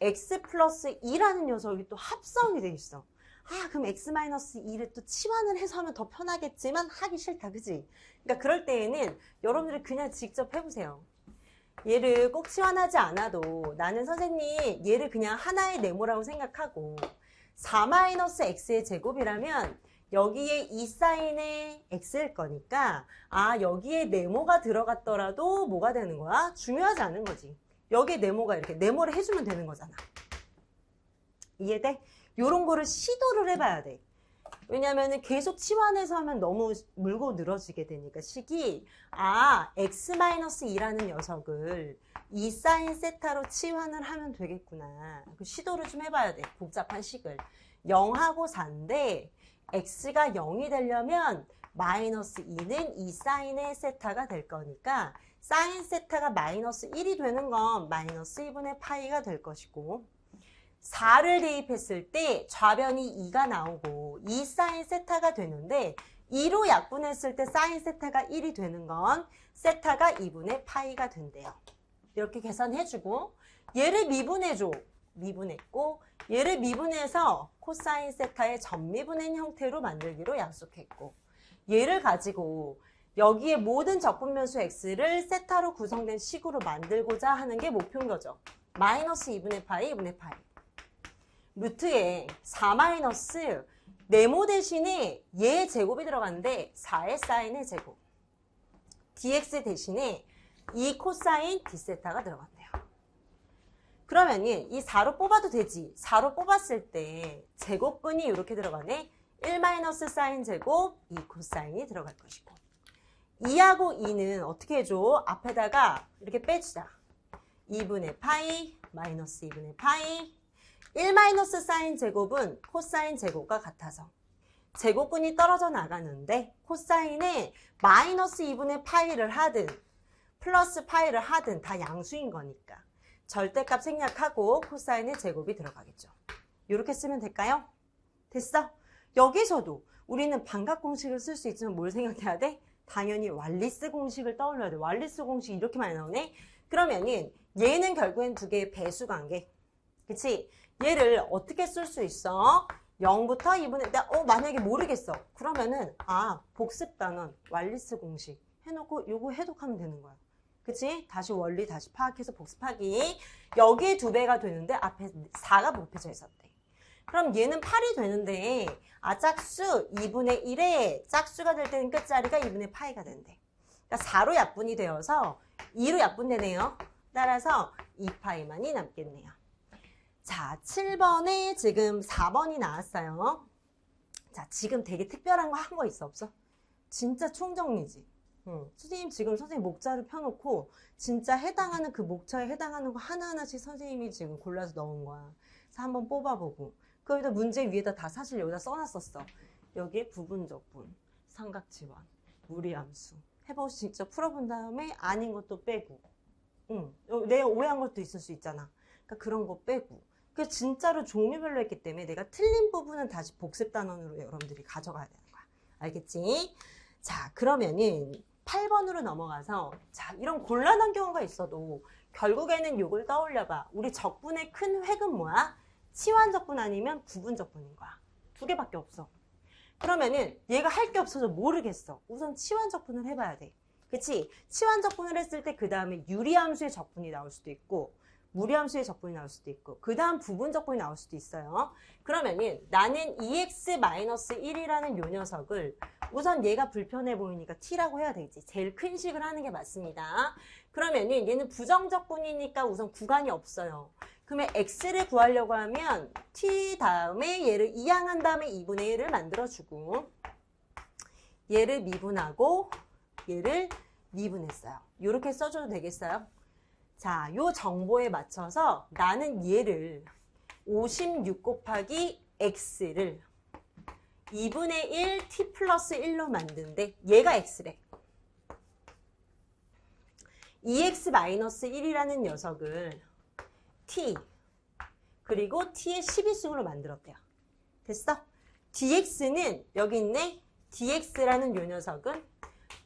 x 플러스 2라는 녀석이 또 합성이 돼 있어. 아, 그럼 x 마이너스 2를 또 치환을 해서 하면 더 편하겠지만 하기 싫다. 그치? 그러니까 그럴 때에는 여러분들이 그냥 직접 해보세요. 얘를 꼭 치환하지 않아도 나는 선생님 얘를 그냥 하나의 네모라고 생각하고 4-x의 제곱이라면 여기에 2 사인의 x일 거니까 아 여기에 네모가 들어갔더라도 뭐가 되는 거야? 중요하지 않은 거지. 여기에 네모가 이렇게 네모를 해주면 되는 거잖아. 이해돼? 요런 거를 시도를 해봐야 돼. 왜냐면은 계속 치환해서 하면 너무 물고 늘어지게 되니까 식이 아 x-2라는 녀석을 2 사인 세타로 치환을 하면 되겠구나. 그 시도를 좀 해봐야 돼. 복잡한 식을. 0하고 4인데 x가 0이 되려면 마이너스 2는 2 사인의 세타가 될 거니까 사인 세타가 마이너스 1이 되는 건 마이너스 2분의 파이가 될 것이고 4를 대입했을 때 좌변이 2가 나오고 2 사인 세타가 되는데 2로 약분했을 때 사인 세타가 1이 되는 건 세타가 2분의 파이가 된대요. 이렇게 계산해주고 얘를 미분해줘. 미분했고 얘를 미분해서 코사인 세타의 전미분의 형태로 만들기로 약속했고 얘를 가지고 여기에 모든 적분변수 x를 세타로 구성된 식으로 만들고자 하는 게 목표인 거죠. 마이너스 2분의 파이, 2분의 파이. 루트에 4 마이너스 네모 대신에 얘의 제곱이 들어갔는데 4의 사인의 제곱. dx 대신에 2 코사인 d세타가 들어간대요. 그러면 이 4로 뽑아도 되지. 4로 뽑았을 때 제곱근이 이렇게 들어가네. 1 마이너스 사인 제곱 2 코사인이 들어갈 것이고 2하고 2는 어떻게 해줘? 앞에다가 이렇게 빼주자. 2분의 파이 마이너스 2분의 파이 1 마이너스 사인 제곱은 코사인 제곱과 같아서 제곱근이 떨어져 나가는데 코사인에 마이너스 2분의 파이를 하든 플러스 파이를 하든 다 양수인 거니까 절대값 생략하고 코사인의 제곱이 들어가겠죠. 이렇게 쓰면 될까요? 됐어? 여기서도 우리는 반각 공식을 쓸 수 있지만 뭘 생각해야 돼? 당연히 왈리스 공식을 떠올려야 돼. 왈리스 공식 이렇게 많이 나오네? 그러면은 얘는 결국엔 두 개의 배수 관계. 그치? 얘를 어떻게 쓸 수 있어? 0부터 2분의 만약에 모르겠어. 그러면은 복습 단원 왈리스 공식 해놓고 요거 해독하면 되는 거야. 그치? 다시 원리 다시 파악해서 복습하기. 여기에 2배가 되는데 앞에 4가 곱해져 있었대. 그럼 얘는 8이 되는데 짝수 2분의 1에 짝수가 될 때는 끝자리가 2분의 파이가 된대. 그러니까 4로 약분이 되어서 2로 약분되네요. 따라서 2파이만이 남겠네요. 자, 7번에 지금 4번이 나왔어요. 자, 지금 되게 특별한 거 한 거 있어, 없어? 진짜 총정리지. 선생님 지금 선생님 목차를 펴놓고 진짜 해당하는 그 목차에 해당하는 거 하나하나씩 선생님이 지금 골라서 넣은 거야. 그래서 한번 뽑아보고 거기다 문제 위에다 다 사실 여기다 써놨었어. 여기에 부분적분, 삼각지환, 무리함수 해보고 직접 풀어본 다음에 아닌 것도 빼고 내가 오해한 것도 있을 수 있잖아. 그러니까 그런 거 빼고 그래서 진짜로 종류별로 했기 때문에 내가 틀린 부분은 다시 복습 단원으로 여러분들이 가져가야 되는 거야. 알겠지? 자, 그러면은 8번으로 넘어가서 자, 이런 곤란한 경우가 있어도 결국에는 요걸 떠올려봐. 우리 적분의 큰 획은 뭐야? 치환적분 아니면 부분적분인 거야. 두 개밖에 없어. 그러면은 얘가 할 게 없어서 모르겠어. 우선 치환적분을 해봐야 돼. 그치? 치환적분을 했을 때 그 다음에 유리함수의 적분이 나올 수도 있고 무리함수의 적분이 나올 수도 있고 그 다음 부분적분이 나올 수도 있어요. 그러면은 나는 2x-1이라는 요 녀석을 우선 얘가 불편해 보이니까 t라고 해야 되지. 제일 큰 식을 하는 게 맞습니다. 그러면은 얘는 부정적분이니까 우선 구간이 없어요. 그러면 x를 구하려고 하면 t 다음에 얘를 이항한 다음에 2분의 1을 만들어주고 얘를 미분하고 얘를 미분했어요. 이렇게 써줘도 되겠어요? 자, 요 정보에 맞춰서 나는 얘를 56 곱하기 x를 2분의 1 t 플러스 1로 만드는데 얘가 x래. 2x-1이라는 녀석을 t 그리고 t의 12승으로 만들었대요. 됐어? dx는 여기 있네. dx라는 요 녀석은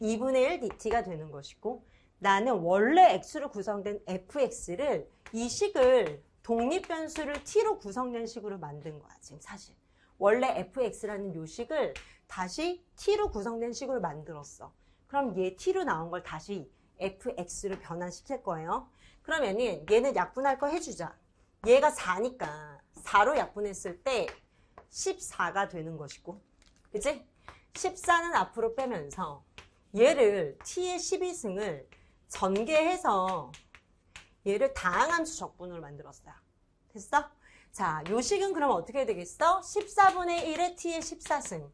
2분의 1 dt가 되는 것이고 나는 원래 x로 구성된 fx를 이 식을 독립변수를 t로 구성된 식으로 만든 거야. 지금 사실 원래 fx라는 요 식을 다시 t로 구성된 식으로 만들었어. 그럼 얘 t로 나온 걸 다시 fx로 변환시킬 거예요. 그러면은 얘는 약분할 거 해주자. 얘가 4니까 4로 약분했을 때 14가 되는 것이고 그치? 14는 앞으로 빼면서 얘를 t의 12승을 전개해서 얘를 다항함수 적분으로 만들었어요. 됐어? 자, 요 식은 그럼 어떻게 되겠어? 14분의 1의 t의 14승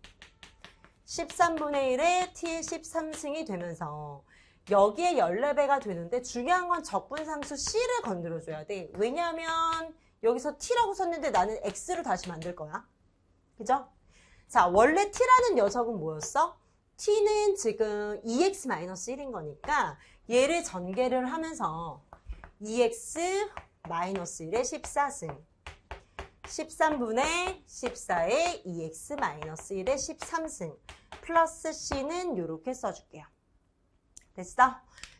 13분의 1의 t의 13승이 되면서 여기에 14배가 되는데 중요한 건 적분상수 c를 건드려줘야 돼. 왜냐하면 여기서 t라고 썼는데 나는 x로 다시 만들 거야. 그죠? 자, 원래 t라는 녀석은 뭐였어? t는 지금 2x-1인 거니까 얘를 전개를 하면서 2x-1의 14승 13분의 14의 2x-1의 13승 플러스 c는 이렇게 써줄게요. 됐어?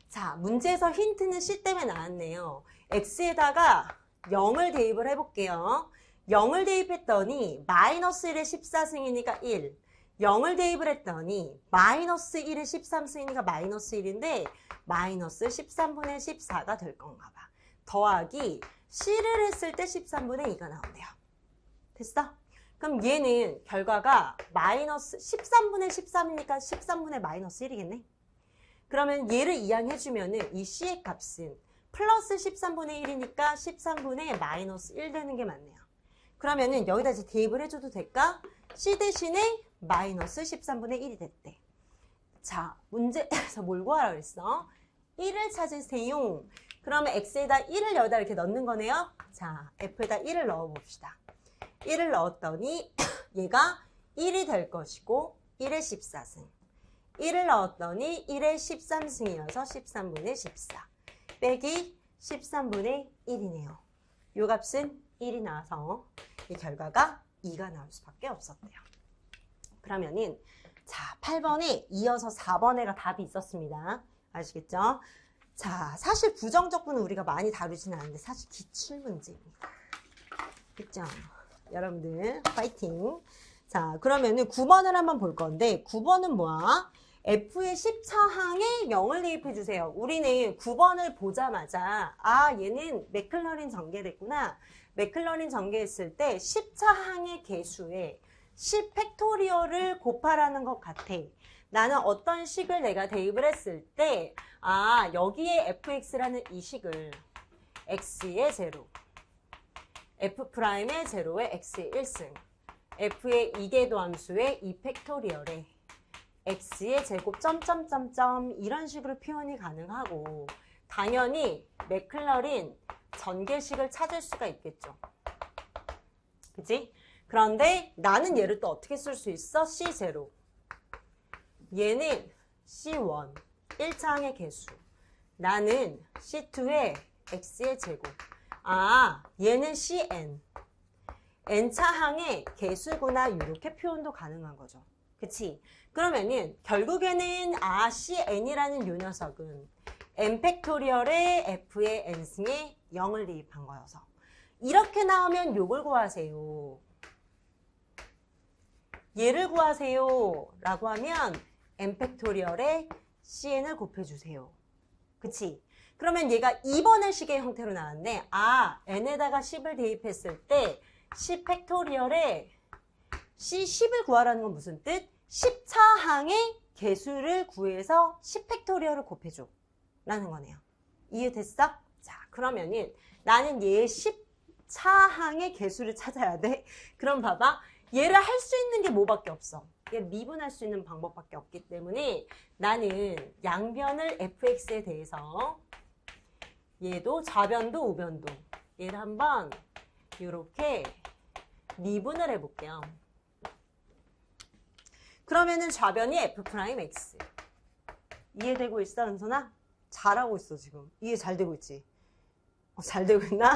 자, 문제에서 힌트는 c 때문에 나왔네요. x에다가 0을 대입을 해볼게요. 0을 대입했더니 마이너스 1의 14승이니까 1 0을 대입을 했더니 마이너스 1의 13승이니까 마이너스 1인데 마이너스 13분의 14가 될 건가 봐. 더하기 c를 했을 때 13분의 2가 나온대요. 됐어? 그럼 얘는 결과가 마이너스 13분의 13이니까 13분의 마이너스 1이겠네? 그러면 얘를 이항해주면은 이 c의 값은 플러스 13분의 1이니까 13분의 마이너스 1 되는 게 맞네요. 그러면은 여기다 이제 대입을 해줘도 될까? c 대신에 마이너스 13분의 1이 됐대. 자, 문제에서 뭘 구하라고 그랬어? 1을 찾으세요. 그러면 x에다 1을 여기다 이렇게 넣는 거네요. 자, f에다 1을 넣어봅시다. 1을 넣었더니 얘가 1이 될 것이고 1의 14승. 1을 넣었더니 1의 13승이어서 13분의 14 빼기 13분의 1이네요. 요 값은 1이 나와서 이 결과가 2가 나올 수밖에 없었대요. 그러면은 자, 8번에 이어서 4번에가 답이 있었습니다. 아시겠죠? 자, 사실 부정적분은 우리가 많이 다루지는 않는데 사실 기출문제입니다. 그죠? 여러분들 파이팅! 자, 그러면은 9번을 한번 볼 건데 9번은 뭐야? F의 10차항에 0을 대입해 주세요. 우리는 9번을 보자마자 아, 얘는 맥클러린 전개됐구나. 맥클러린 전개했을 때 10차항의 개수에 10 팩토리얼을 곱하라는 것 같아. 나는 어떤 식을 내가 대입을 했을 때 아, 여기에 fx라는 이 식을 x의 제로, f'의 제로에 x의 1승, f의 이계도 함수의 2 팩토리얼에 x의 제곱 점점점점 이런 식으로 표현이 가능하고 당연히 맥클러린 전개식을 찾을 수가 있겠죠. 그치? 그런데 나는 얘를 또 어떻게 쓸 수 있어? C0. 얘는 C1, 1차항의 개수. 나는 C2의 x의 제곱. 아, 얘는 CN. n차항의 개수구나 이렇게 표현도 가능한 거죠. 그치? 그러면은 결국에는 CN이라는 요 녀석은 n 팩토리얼의 f의 n승에 0을 대입한 거여서 이렇게 나오면 요걸 구하세요. 얘를 구하세요 라고 하면 n 팩토리얼의 cn을 곱해주세요. 그치? 그러면 얘가 2번의 식의 형태로 나왔네. n에다가 10을 대입했을 때 10 팩토리얼의 C10을 구하라는 건 무슨 뜻? 10차항의 개수를 구해서 10 팩토리얼을 곱해줘 라는 거네요. 이해됐어? 자, 그러면은 나는 얘의 10차항의 개수를 찾아야 돼. 그럼 봐봐. 얘를 할 수 있는 게 뭐밖에 없어? 얘 미분할 수 있는 방법밖에 없기 때문에 나는 양변을 fx에 대해서 얘도 좌변도 우변도 얘를 한번 이렇게 미분을 해볼게요. 그러면은 좌변이 f'x. 이해되고 있어, 은선아? 잘하고 있어, 지금. 이해 잘 되고 있지? 잘 되고 있나?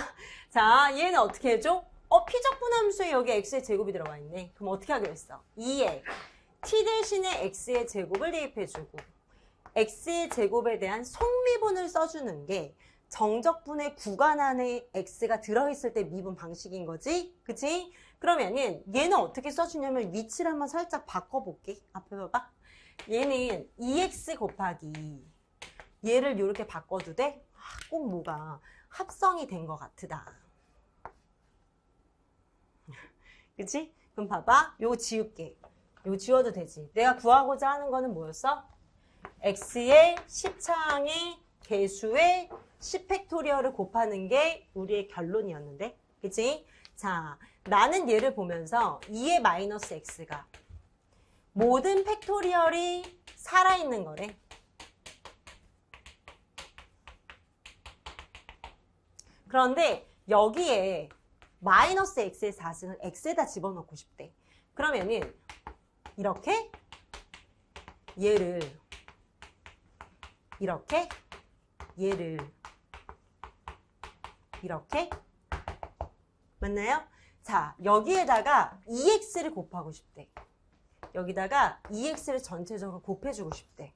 자, 얘는 어떻게 해줘? 피적분함수에 여기 x의 제곱이 들어가 있네. 그럼 어떻게 하기로 했어? 2에 t 대신에 x의 제곱을 대입해주고 x의 제곱에 대한 속미분을 써주는 게 정적분의 구간 안에 x가 들어있을 때 미분 방식인 거지? 그치? 그러면은 얘는 어떻게 써주냐면 위치를 한번 살짝 바꿔볼게. 앞에 봐봐. 얘는 2x 곱하기 얘를 이렇게 바꿔도 돼? 꼭 뭐가 합성이 된 것 같으다. 그치? 그럼 봐봐. 요거 지울게. 요거 지워도 되지. 내가 구하고자 하는 거는 뭐였어? x의 10차항의 개수의 10팩토리얼을 곱하는 게 우리의 결론이었는데. 그치? 자, 나는 얘를 보면서 2의 마이너스 x가 모든 팩토리얼이 살아있는 거래. 그런데 여기에 마이너스 x의 4승을 x에다 집어넣고 싶대. 그러면은 이렇게 얘를 이렇게 얘를 이렇게 맞나요? 자, 여기에다가 2x를 곱하고 싶대. 여기다가 2x를 전체적으로 곱해주고 싶대.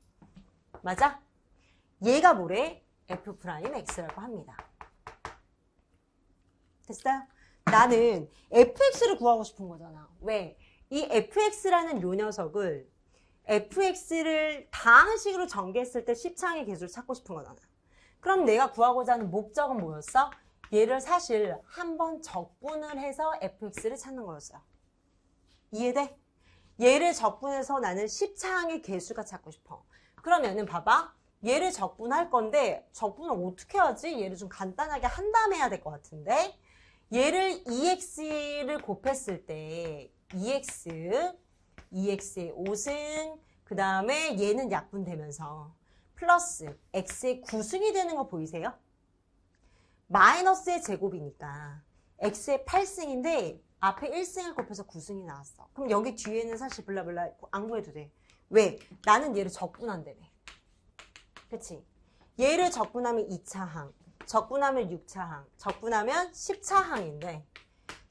맞아? 얘가 뭐래? f'x라고 합니다. 됐어요? 나는 fx를 구하고 싶은 거잖아. 왜? 이 fx라는 요 녀석을 fx를 다항식으로 전개했을 때 10차항의 개수를 찾고 싶은 거잖아. 그럼 내가 구하고자 하는 목적은 뭐였어? 얘를 사실 한번 적분을 해서 fx를 찾는 거였어요. 이해돼? 얘를 적분해서 나는 10차항의 개수가 찾고 싶어. 그러면은 봐봐. 얘를 적분할 건데 적분을 어떻게 하지? 얘를 좀 간단하게 한 다음에 해야 될 것 같은데 얘를 2x를 곱했을 때 2x의 5승 그 다음에 얘는 약분되면서 플러스 x의 9승이 되는 거 보이세요? 마이너스의 제곱이니까 x의 8승인데 앞에 1승을 곱해서 9승이 나왔어. 그럼 여기 뒤에는 사실 블라블라 안 구해도 돼. 왜? 나는 얘를 적분한다며. 그치? 얘를 적분하면 2차항, 적분하면 6차항, 적분하면 10차항인데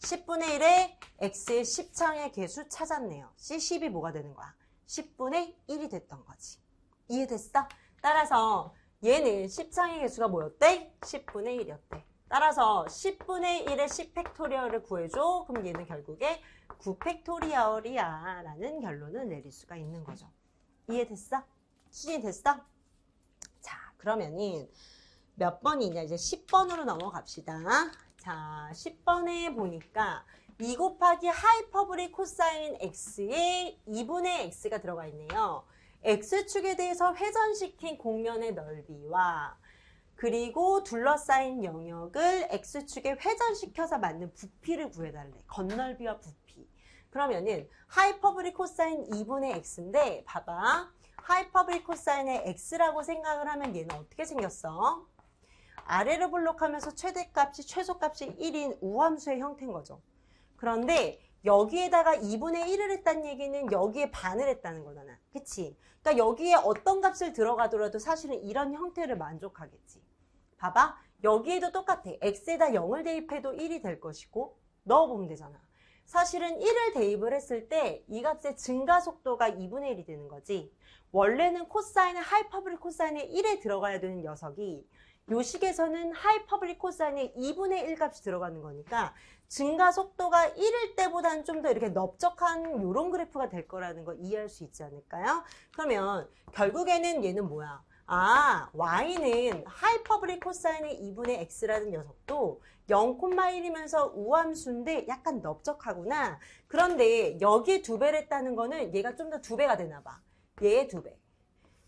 10분의 1에 x의 10차항의 개수 찾았네요. C10이 뭐가 되는 거야? 10분의 1이 됐던 거지. 이해됐어? 따라서 얘는 10차항의 개수가 뭐였대? 10분의 1이었대. 따라서 10분의 1의 10팩토리얼을 구해줘. 그럼 얘는 결국에 9팩토리얼이야 라는 결론을 내릴 수가 있는 거죠. 이해됐어? 수진이 됐어? 자, 그러면은 몇 번이냐? 이제 10번으로 넘어갑시다. 자, 10번에 보니까 2 곱하기 하이퍼보릭 코사인 x에 2분의 x가 들어가 있네요. x축에 대해서 회전시킨 공면의 넓이와 그리고 둘러싸인 영역을 x축에 회전시켜서 만든 부피를 구해달래. 건널비와 부피. 그러면은 하이퍼보릭 코사인 2분의 x인데 봐봐. 하이퍼보릭 코사인의 x라고 생각을 하면 얘는 어떻게 생겼어? 아래로 볼록하면서 최대값이 최소값이 1인 우함수의 형태인 거죠. 그런데 여기에다가 2분의 1을 했다는 얘기는 여기에 반을 했다는 거잖아. 그치? 그러니까 여기에 어떤 값을 들어가더라도 사실은 이런 형태를 만족하겠지. 봐봐. 여기에도 똑같아. x에다 0을 대입해도 1이 될 것이고 넣어보면 되잖아. 사실은 1을 대입을 했을 때 이 값의 증가 속도가 2분의 1이 되는 거지. 원래는 코사인의 하이퍼블릭 코사인의 1에 들어가야 되는 녀석이 요 식에서는 하이퍼블릭 코사인의 2분의 1 값이 들어가는 거니까 증가 속도가 1일 때보다는 좀 더 이렇게 넓적한 요런 그래프가 될 거라는 거 이해할 수 있지 않을까요? 그러면 결국에는 얘는 뭐야? 아, y는 하이퍼블릭 코사인의 2분의 x라는 녀석도 0,1이면서 우함수인데 약간 넓적하구나. 그런데 여기에 2배를 했다는 거는 얘가 좀 더 2배가 되나 봐. 얘의 2배.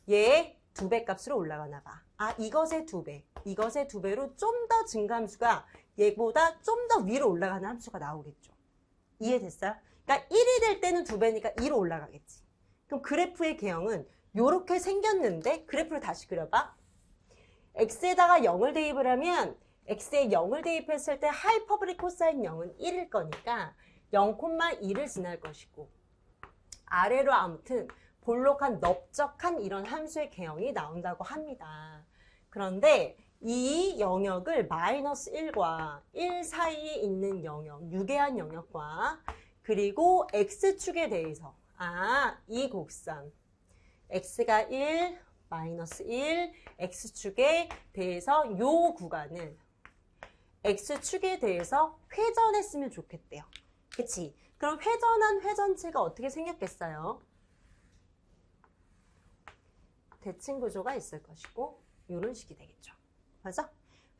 얘의 2배 값으로 올라가나 봐. 아, 이것의 2배. 이것의 2배로 좀 더 증가함수가 얘보다 좀 더 위로 올라가는 함수가 나오겠죠. 이해됐어요? 그러니까 1이 될 때는 2배니까 2로 올라가겠지. 그럼 그래프의 개형은 요렇게 생겼는데 그래프를 다시 그려봐. x에다가 0을 대입을 하면 x에 0을 대입했을 때 하이퍼블릭 코사인 0은 1일 거니까 0,2를 지날 것이고 아래로 아무튼 볼록한 넓적한 이런 함수의 개형이 나온다고 합니다. 그런데 이 영역을 마이너스 1과 1 사이에 있는 영역, 유계한 영역과 그리고 x축에 대해서 이 곡선 x가 1, 마이너스 1, x축에 대해서 요 구간을 x축에 대해서 회전했으면 좋겠대요. 그치? 그럼 회전한 회전체가 어떻게 생겼겠어요? 대칭 구조가 있을 것이고 이런 식이 되겠죠. 맞아?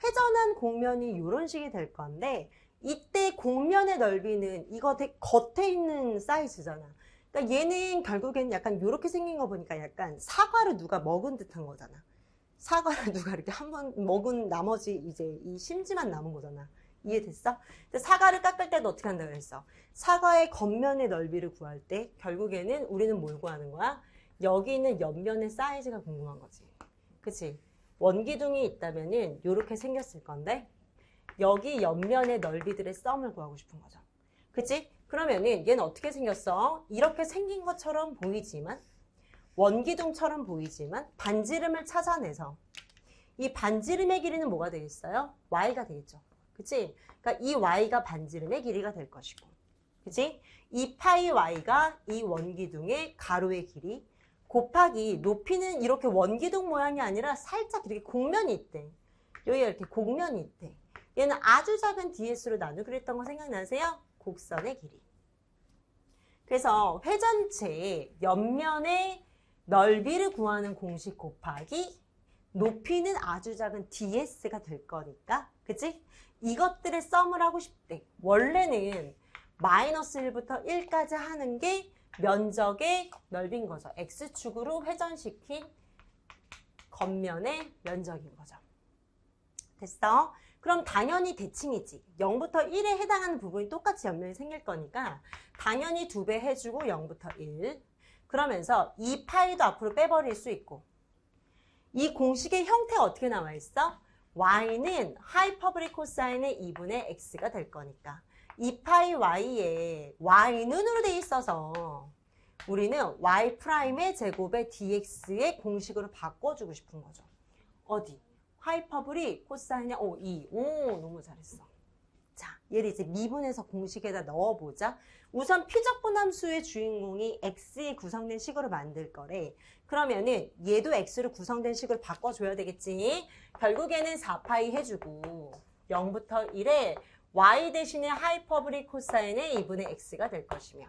회전한 곡면이 이런 식이 될 건데 이때 곡면의 넓이는 이거 겉에 있는 사이즈잖아. 그러니까 얘는 결국엔 약간 이렇게 생긴 거 보니까 약간 사과를 누가 먹은 듯한 거잖아. 사과를 누가 이렇게 한번 먹은 나머지 이제 이 심지만 남은 거잖아. 이해됐어? 사과를 깎을 때도 어떻게 한다고 그랬어? 사과의 겉면의 넓이를 구할 때 결국에는 우리는 뭘 구하는 거야? 여기 있는 옆면의 사이즈가 궁금한 거지. 그치? 원기둥이 있다면은 이렇게 생겼을 건데 여기 옆면의 넓이들의 썸을 구하고 싶은 거죠. 그치? 그러면은 얘는 어떻게 생겼어? 이렇게 생긴 것처럼 보이지만 원기둥처럼 보이지만 반지름을 찾아내서 이 반지름의 길이는 뭐가 되겠어요? y가 되겠죠. 그치? 그러니까 이 y가 반지름의 길이가 될 것이고 그치? 이 파이 y가 이 원기둥의 가로의 길이 곱하기 높이는 이렇게 원기둥 모양이 아니라 살짝 이렇게 곡면이 있대. 여기가 이렇게 곡면이 있대. 얘는 아주 작은 ds로 나누기로 했던 거 생각나세요? 곡선의 길이. 그래서 회전체의 옆면의 넓이를 구하는 공식 곱하기 높이는 아주 작은 ds가 될 거니까 그치? 이것들의 썸을 하고 싶대. 원래는 마이너스 1부터 1까지 하는 게 면적의 넓인 거죠. x축으로 회전시킨 겉면의 면적인 거죠. 됐어? 그럼 당연히 대칭이지. 0부터 1에 해당하는 부분이 똑같이 옆면이 생길 거니까 당연히 2배 해주고 0부터 1. 그러면서 이 파이도 앞으로 빼버릴 수 있고 이 공식의 형태가 어떻게 나와 있어? y는 하이퍼블릭 코사인의 2분의 x가 될 거니까 이 파이 y에 y눈으로 돼 있어서 우리는 y'의 제곱의 dx의 공식으로 바꿔주고 싶은 거죠. 어디? 하이퍼블릭 코사인의 2. 너무 잘했어. 자, 얘를 이제 미분해서 공식에다 넣어보자. 우선 피적분함수의 주인공이 x에 구성된 식으로 만들 거래. 그러면은 얘도 x로 구성된 식으로 바꿔줘야 되겠지. 결국에는 4파이 해주고 0부터 1에 y 대신에 하이퍼블릭 코사인의 2분의 x가 될 것이며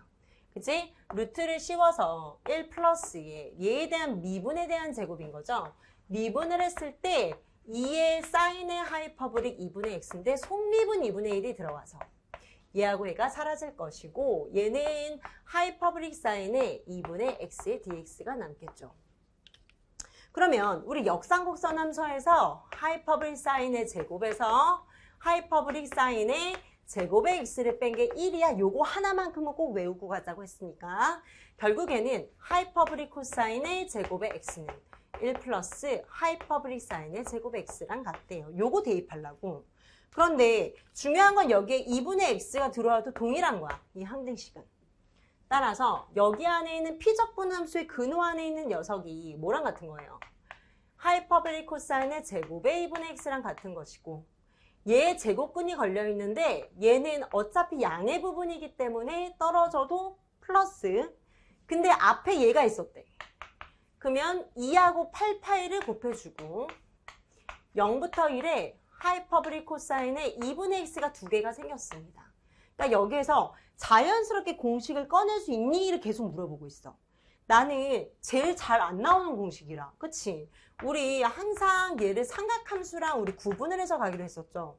그치? 루트를 씌워서 1 플러스 얘에 대한 미분에 대한 제곱인 거죠. 미분을 했을 때 2의 사인의 하이퍼블릭 2분의 x인데 속미분 2분의 1이 들어와서 얘하고 얘가 사라질 것이고 얘는 하이퍼블릭 사인의 2분의 x의 dx가 남겠죠. 그러면 우리 역상곡선 함수에서 하이퍼블릭 사인의 제곱에서 하이퍼블릭 사인의 제곱의 x를 뺀 게 1이야. 요거 하나만큼은 꼭 외우고 가자고 했으니까 결국에는 하이퍼블릭 코사인의 제곱의 x는 1 플러스 하이퍼블릭 사인의 제곱의 x랑 같대요. 요거 대입하려고. 그런데 중요한 건 여기에 2분의 x가 들어와도 동일한 거야. 이 항등식은. 따라서 여기 안에 있는 피적분함수의 근호 안에 있는 녀석이 뭐랑 같은 거예요? 하이퍼블릭 코사인의 제곱의 2분의 x랑 같은 것이고 얘 제곱근이 걸려 있는데 얘는 어차피 양의 부분이기 때문에 떨어져도 플러스. 근데 앞에 얘가 있었대. 그러면 2하고 8파이를 곱해주고 0부터 1에 하이퍼보릭 코사인의 2분의 x가 두 개가 생겼습니다. 그러니까 여기에서 자연스럽게 공식을 꺼낼 수 있니? 를 계속 물어보고 있어. 나는 제일 잘 안 나오는 공식이라. 그치? 우리 항상 얘를 삼각함수랑 우리 구분을 해서 가기로 했었죠.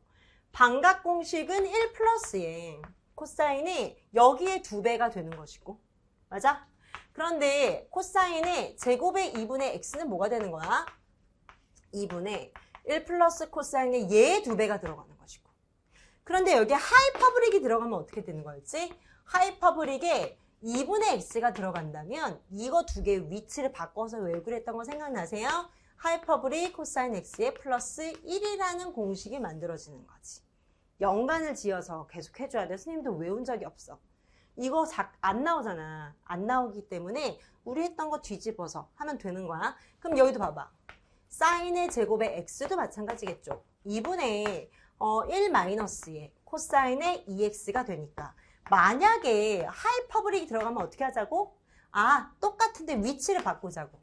반각 공식은 1 플러스에 코사인이 여기에 2배가 되는 것이고. 맞아? 그런데 코사인의 제곱의 2분의 x는 뭐가 되는 거야? 2분의 1 플러스 코사인의 얘의 2배가 들어가는 것이고. 그런데 여기에 하이퍼브릭이 들어가면 어떻게 되는 거였지? 하이퍼브릭에 2분의 x가 들어간다면 이거 두 개의 위치를 바꿔서 왜 그랬던 거 생각나세요? 하이퍼브릭 코사인 x의 플러스 1이라는 공식이 만들어지는 거지. 연관을 지어서 계속 해줘야 돼. 스님도 외운 적이 없어. 이거 안 나오잖아. 안 나오기 때문에 우리 했던 거 뒤집어서 하면 되는 거야. 그럼 여기도 봐봐. 사인의 제곱의 x도 마찬가지겠죠. 2분의 1 마이너스에 코사인의 2x가 되니까 만약에 하이퍼브릭이 들어가면 어떻게 하자고? 아, 똑같은데 위치를 바꾸자고.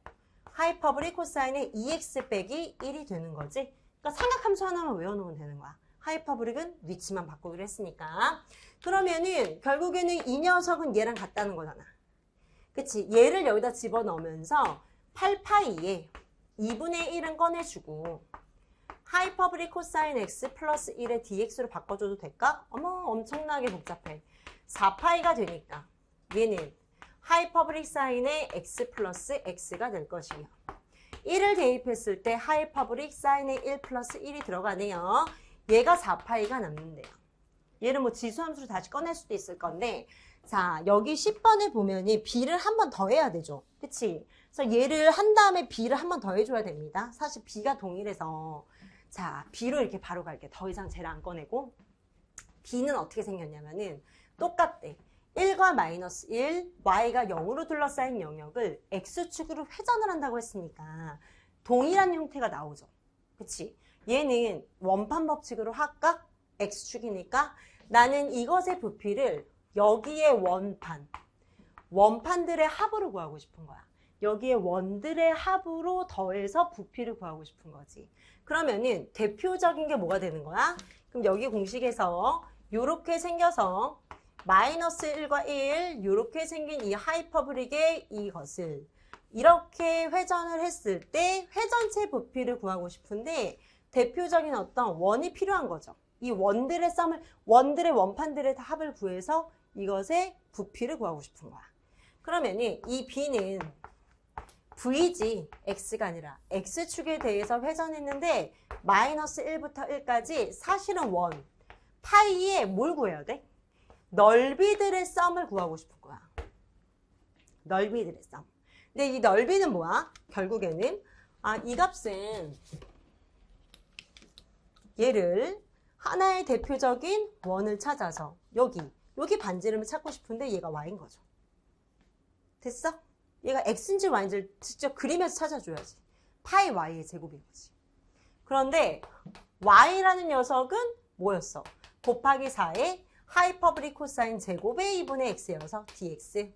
하이퍼브릭 코사인의 2x 빼기 1이 되는 거지. 그러니까 삼각함수 하나만 외워놓으면 되는 거야. 하이퍼브릭은 위치만 바꾸기로 했으니까. 그러면은 결국에는 이 녀석은 얘랑 같다는 거잖아. 그치? 얘를 여기다 집어넣으면서 8파이에 2분의 1은 꺼내주고 하이퍼브릭 코사인 x 플러스 1의 dx로 바꿔줘도 될까? 어머, 엄청나게 복잡해. 4파이가 되니까 얘는 하이퍼브릭 사인의 x 플러스 x가 될 것이며 1을 대입했을 때 하이퍼브릭 사인의 1 플러스 1이 들어가네요. 얘가 4파이가 남는데요. 얘를 뭐 지수함수로 다시 꺼낼 수도 있을 건데 자 여기 10번에 보면이 b를 한 번 더 해야 되죠. 그치? 그래서 얘를 한 다음에 b를 한 번 더 해줘야 됩니다. 사실 b가 동일해서 자 b로 이렇게 바로 갈게. 더 이상 쟤를 안 꺼내고 b는 어떻게 생겼냐면은 똑같대. 1과 마이너스 1, y가 0으로 둘러싸인 영역을 x축으로 회전을 한다고 했으니까 동일한 형태가 나오죠. 그치? 얘는 원판 법칙으로 할까? x축이니까 나는 이것의 부피를 여기에 원판들의 합으로 구하고 싶은 거야. 여기에 원들의 합으로 더해서 부피를 구하고 싶은 거지. 그러면은 대표적인 게 뭐가 되는 거야? 그럼 여기 공식에서 요렇게 생겨서 마이너스 1과 1 요렇게 생긴 이 하이퍼브릭의 이것을 이렇게 회전을 했을 때 회전체 부피를 구하고 싶은데 대표적인 어떤 원이 필요한 거죠. 이 원들의 썸을 원들의 원판들의 합을 구해서 이것의 부피를 구하고 싶은 거야. 그러면 이 b는 v지 x가 아니라 x축에 대해서 회전했는데 마이너스 1부터 1까지 사실은 원 파이에 뭘 구해야 돼? 넓이들의 썸을 구하고 싶은 거야. 넓이들의 썸. 근데 이 넓이는 뭐야? 결국에는 이 값은 얘를 하나의 대표적인 원을 찾아서 여기 반지름을 찾고 싶은데 얘가 y인 거죠. 됐어? 얘가 x인지 y인지를 직접 그리면서 찾아줘야지. 파이 y의 제곱인 거지. 그런데 y라는 녀석은 뭐였어? 곱하기 4의 하이퍼브릭 코사인 제곱의 2분의 x여서 dx.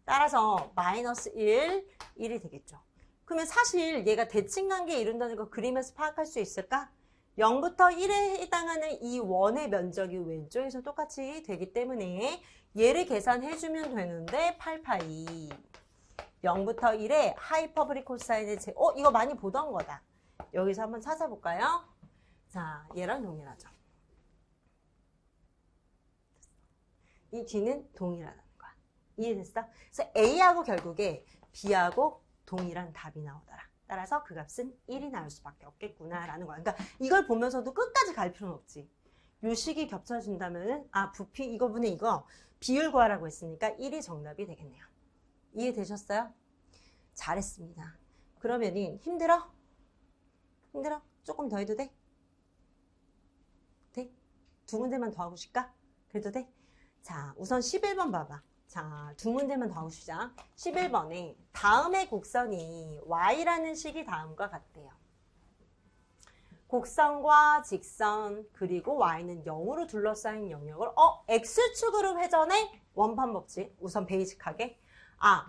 따라서 마이너스 1이 되겠죠. 그러면 사실 얘가 대칭관계에 이룬다는 거 그리면서 파악할 수 있을까? 0부터 1에 해당하는 이 원의 면적이 왼쪽에서 똑같이 되기 때문에 얘를 계산해주면 되는데 8파이 0부터 1에 하이퍼브릭 코사인의 이거 많이 보던 거다. 여기서 한번 찾아볼까요? 자, 얘랑 동일하죠. 이 뒤는 동일하다는 거야. 이해됐어? 그래서 A하고 결국에 B하고 동일한 답이 나오더라. 따라서 그 값은 1이 나올 수밖에 없겠구나 라는 거야. 그러니까 이걸 보면서도 끝까지 갈 필요는 없지. 요 식이 겹쳐진다면은 부피 이거분의 이거 비율 구하라고 했으니까 1이 정답이 되겠네요. 이해되셨어요? 잘했습니다. 그러면은 힘들어? 힘들어? 조금 더 해도 돼? 돼? 두 문제만 더 하고 싶까? 그래도 돼? 자, 우선 11번 봐봐. 자, 두 문제만 더 하고 싶자. 11번에 다음의 곡선이 y라는 식이 다음과 같대요. 곡선과 직선 그리고 y는 0으로 둘러싸인 영역을 x축으로 회전해? 원판 법칙. 우선 베이직하게.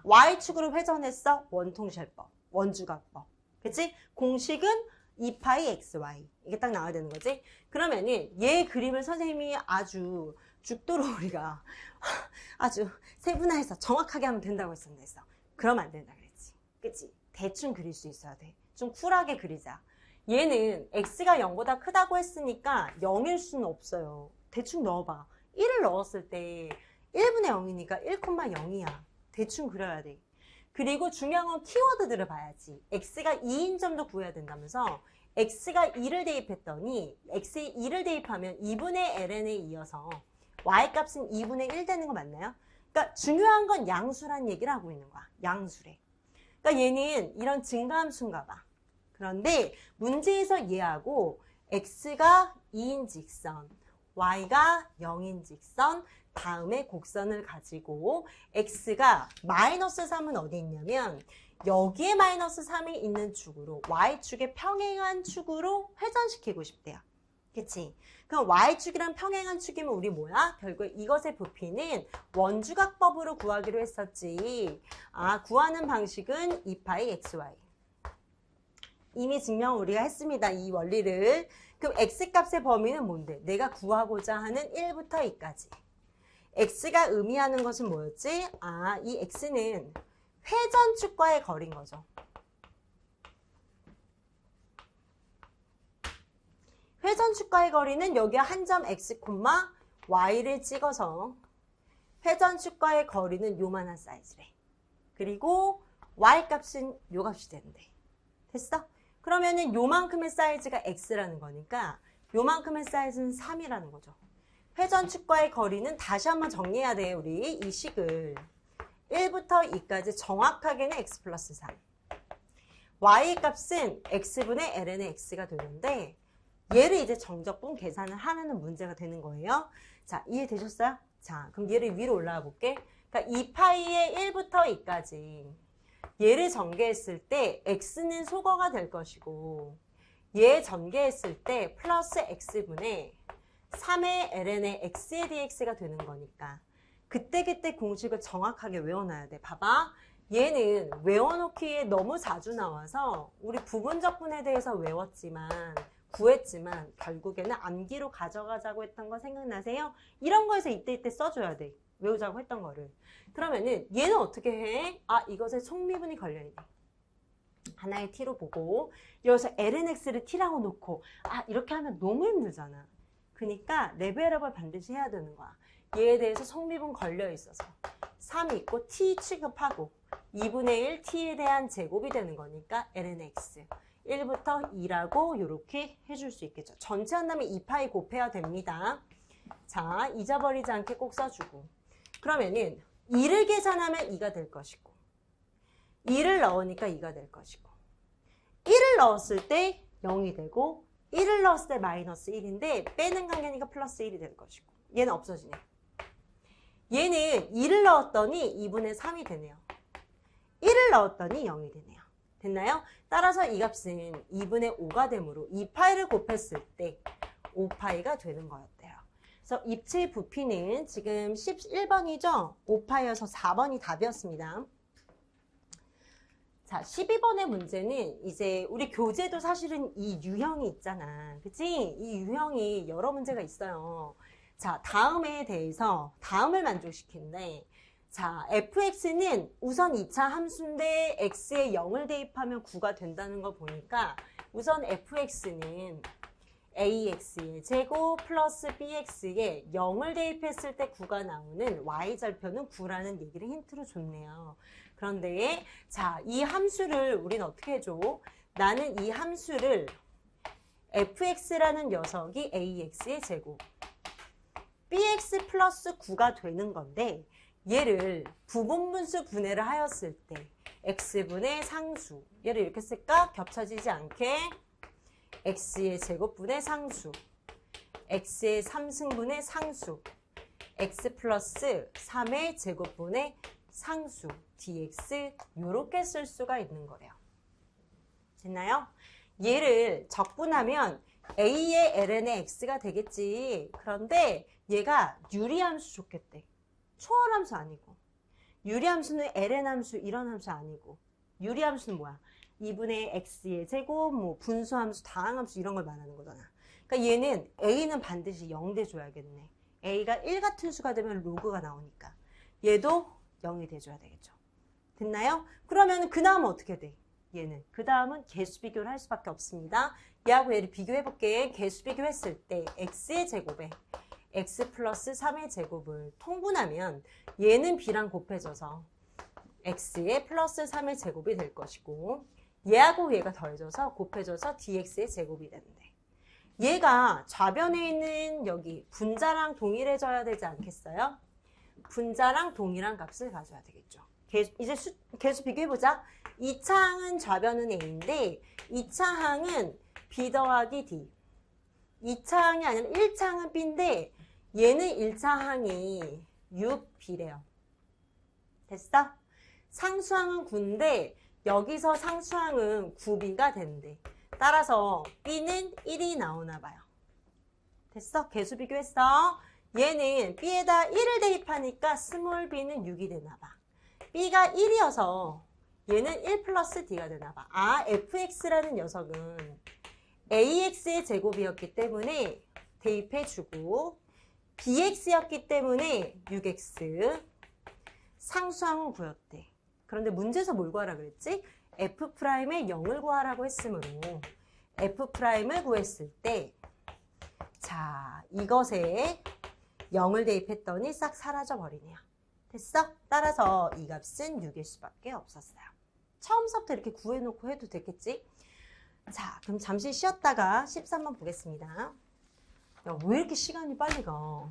y축으로 회전했어? 원통실법. 원주각법. 그치? 공식은 2파이 xy. 이게 딱 나와야 되는 거지? 그러면은 얘 그림을 선생님이 아주 죽도록 우리가 아주 세분화해서 정확하게 하면 된다고 했었는데 그러면 안 된다 그랬지. 그치? 대충 그릴 수 있어야 돼. 좀 쿨하게 그리자. 얘는 x가 0보다 크다고 했으니까 0일 수는 없어요. 대충 넣어봐. 1을 넣었을 때 1분의 0이니까 1,0이야. 대충 그려야 돼. 그리고 중요한 건 키워드들을 봐야지. x가 2인 점도 구해야 된다면서 x가 2를 대입했더니 x에 2를 대입하면 2분의 ln에 이어서 y값은 2분의 1 되는 거 맞나요? 그러니까 중요한 건 양수란 얘기를 하고 있는 거야. 양수래. 그러니까 얘는 이런 증가함수인가 봐. 그런데 문제에서 얘하고 x가 2인 직선, y가 0인 직선, 다음에 곡선을 가지고 x가 마이너스 3은 어디 있냐면 여기에 마이너스 3이 있는 축으로 y축의 평행한 축으로 회전시키고 싶대요. 그치? 그럼 y축이랑 평행한 축이면 우리 뭐야? 결국 이것의 부피는 원주각법으로 구하기로 했었지. 구하는 방식은 2파이 xy. 이미 증명 우리가 했습니다. 이 원리를. 그럼 x값의 범위는 뭔데? 내가 구하고자 하는 1부터 2까지. x가 의미하는 것은 뭐였지? 이 x는 회전축과의 거리인 거죠. 회전축과의 거리는 여기에 한 점 x, y를 찍어서 회전축과의 거리는 요만한 사이즈래. 그리고 y값은 요 값이 되는데. 됐어? 그러면은 요만큼의 사이즈가 x라는 거니까 요만큼의 사이즈는 3이라는 거죠. 회전축과의 거리는 다시 한번 정리해야 돼, 우리 이 식을. 1부터 2까지 정확하게는 x 플러스 3. y 값은 x분의 ln의 x가 되는데 얘를 이제 정적분 계산을 하는 문제가 되는 거예요. 자, 이해되셨어요? 자, 그럼 얘를 위로 올라가 볼게. 그러니까 2파이의 1부터 2까지 얘를 전개했을 때 x는 소거가 될 것이고 얘 전개했을 때 플러스 x분의 3의 ln의 x의 dx가 되는 거니까 그때 공식을 정확하게 외워놔야 돼. 봐봐. 얘는 외워놓기에 너무 자주 나와서 우리 부분적분에 대해서 외웠지만 구했지만 결국에는 암기로 가져가자고 했던 거 생각나세요? 이런 거에서 이때 써줘야 돼. 외우자고 했던 거를. 그러면은 얘는 어떻게 해? 이것에 속미분이 걸려야 돼. 하나의 t로 보고 여기서 lnx를 t라고 놓고 이렇게 하면 너무 힘들잖아. 그러니까 레벨업을 반드시 해야 되는 거야. 얘에 대해서 속미분 걸려 있어서 3이 있고 t 취급하고 2분의 1 t에 대한 제곱이 되는 거니까 lnx 1부터 2라고 이렇게 해줄 수 있겠죠. 전체 한다면 2파이 곱해야 됩니다. 자, 잊어버리지 않게 꼭 써주고. 그러면은 2를 계산하면 2가 될 것이고 2를 넣으니까 2가 될 것이고 1을 넣었을 때 0이 되고 1을 넣었을 때 마이너스 1인데 빼는 관계니까 플러스 1이 될 것이고 얘는 없어지네. 얘는 2를 넣었더니 2분의 3이 되네요. 1을 넣었더니 0이 되네요. 됐나요? 따라서 이 값은 2분의 5가 되므로 2파이를 곱했을 때 5파이가 되는 거였대요. 그래서 입체 부피는 지금 11번이죠? 5파이여서 4번이 답이었습니다. 자, 12번의 문제는 이제 우리 교재도 사실은 이 유형이 있잖아. 그치? 이 유형이 여러 문제가 있어요. 자, 다음에 대해서 다음을 만족시키는데 자, fx는 우선 2차 함수인데 x에 0을 대입하면 9가 된다는 거 보니까 우선 fx는 ax의 제곱 플러스 bx에 0을 대입했을 때 9가 나오는 y절표는 9라는 얘기를 힌트로 줬네요. 그런데 자, 이 함수를 우리는 어떻게 해줘? 나는 이 함수를 fx라는 녀석이 ax의 제곱 bx 플러스 9가 되는 건데 얘를 부분분수 분해를 하였을 때 x분의 상수 얘를 이렇게 쓸까? 겹쳐지지 않게 x의 제곱분의 상수 x의 3승분의 상수 x 플러스 3의 제곱분의 상수 dx 이렇게 쓸 수가 있는 거래요. 됐나요? 얘를 적분하면 A의 ln의 x가 되겠지. 그런데 얘가 유리함수 줬겠대. 초월함수 아니고. 유리함수는 ln 함수 이런 함수 아니고. 유리함수는 뭐야? 2분의 x의 제곱, 뭐 분수함수, 다항함수 이런 걸 말하는 거잖아. 그러니까 얘는 a는 반드시 0 돼줘야겠네. a가 1 같은 수가 되면 로그가 나오니까. 얘도 0이 돼줘야 되겠죠. 됐나요? 그러면 그 다음은 어떻게 돼? 얘는. 그 다음은 개수 비교를 할 수밖에 없습니다. 얘하고 얘를 비교해볼게. 개수 비교했을 때 x의 제곱에 x 플러스 3의 제곱을 통분하면 얘는 b랑 곱해져서 x의 플러스 3의 제곱이 될 것이고 얘하고 얘가 더해져서 곱해져서 dx의 제곱이 되는데 얘가 좌변에 있는 여기 분자랑 동일해져야 되지 않겠어요? 분자랑 동일한 값을 가져야 되겠죠. 이제 개수 비교해보자. 2차 항은 좌변은 a인데 2차 항은 b 더하기 d. 2차 항이 아니라 1차 항은 b인데 얘는 1차 항이 6b래요. 됐어? 상수항은 9인데 여기서 상수항은 9b가 된대. 따라서 b는 1이 나오나 봐요. 됐어? 개수 비교했어. 얘는 b에다 1을 대입하니까 스몰 b는 6이 되나 봐. b가 1이어서 얘는 1 플러스 d가 되나 봐. 아, fx라는 녀석은 ax의 제곱이었기 때문에 대입해주고 bx였기 때문에 6x 상수항은 9였대. 그런데 문제에서 뭘 구하라 그랬지? f'의 0을 구하라고 했으므로 f'을 구했을 때 자, 이것에 0을 대입했더니 싹 사라져 버리네요. 됐어? 따라서 이 값은 6일 수밖에 없었어요. 처음부터 이렇게 구해놓고 해도 되겠지? 자, 그럼 잠시 쉬었다가 13번 보겠습니다. 야, 왜 이렇게 시간이 빨리 가?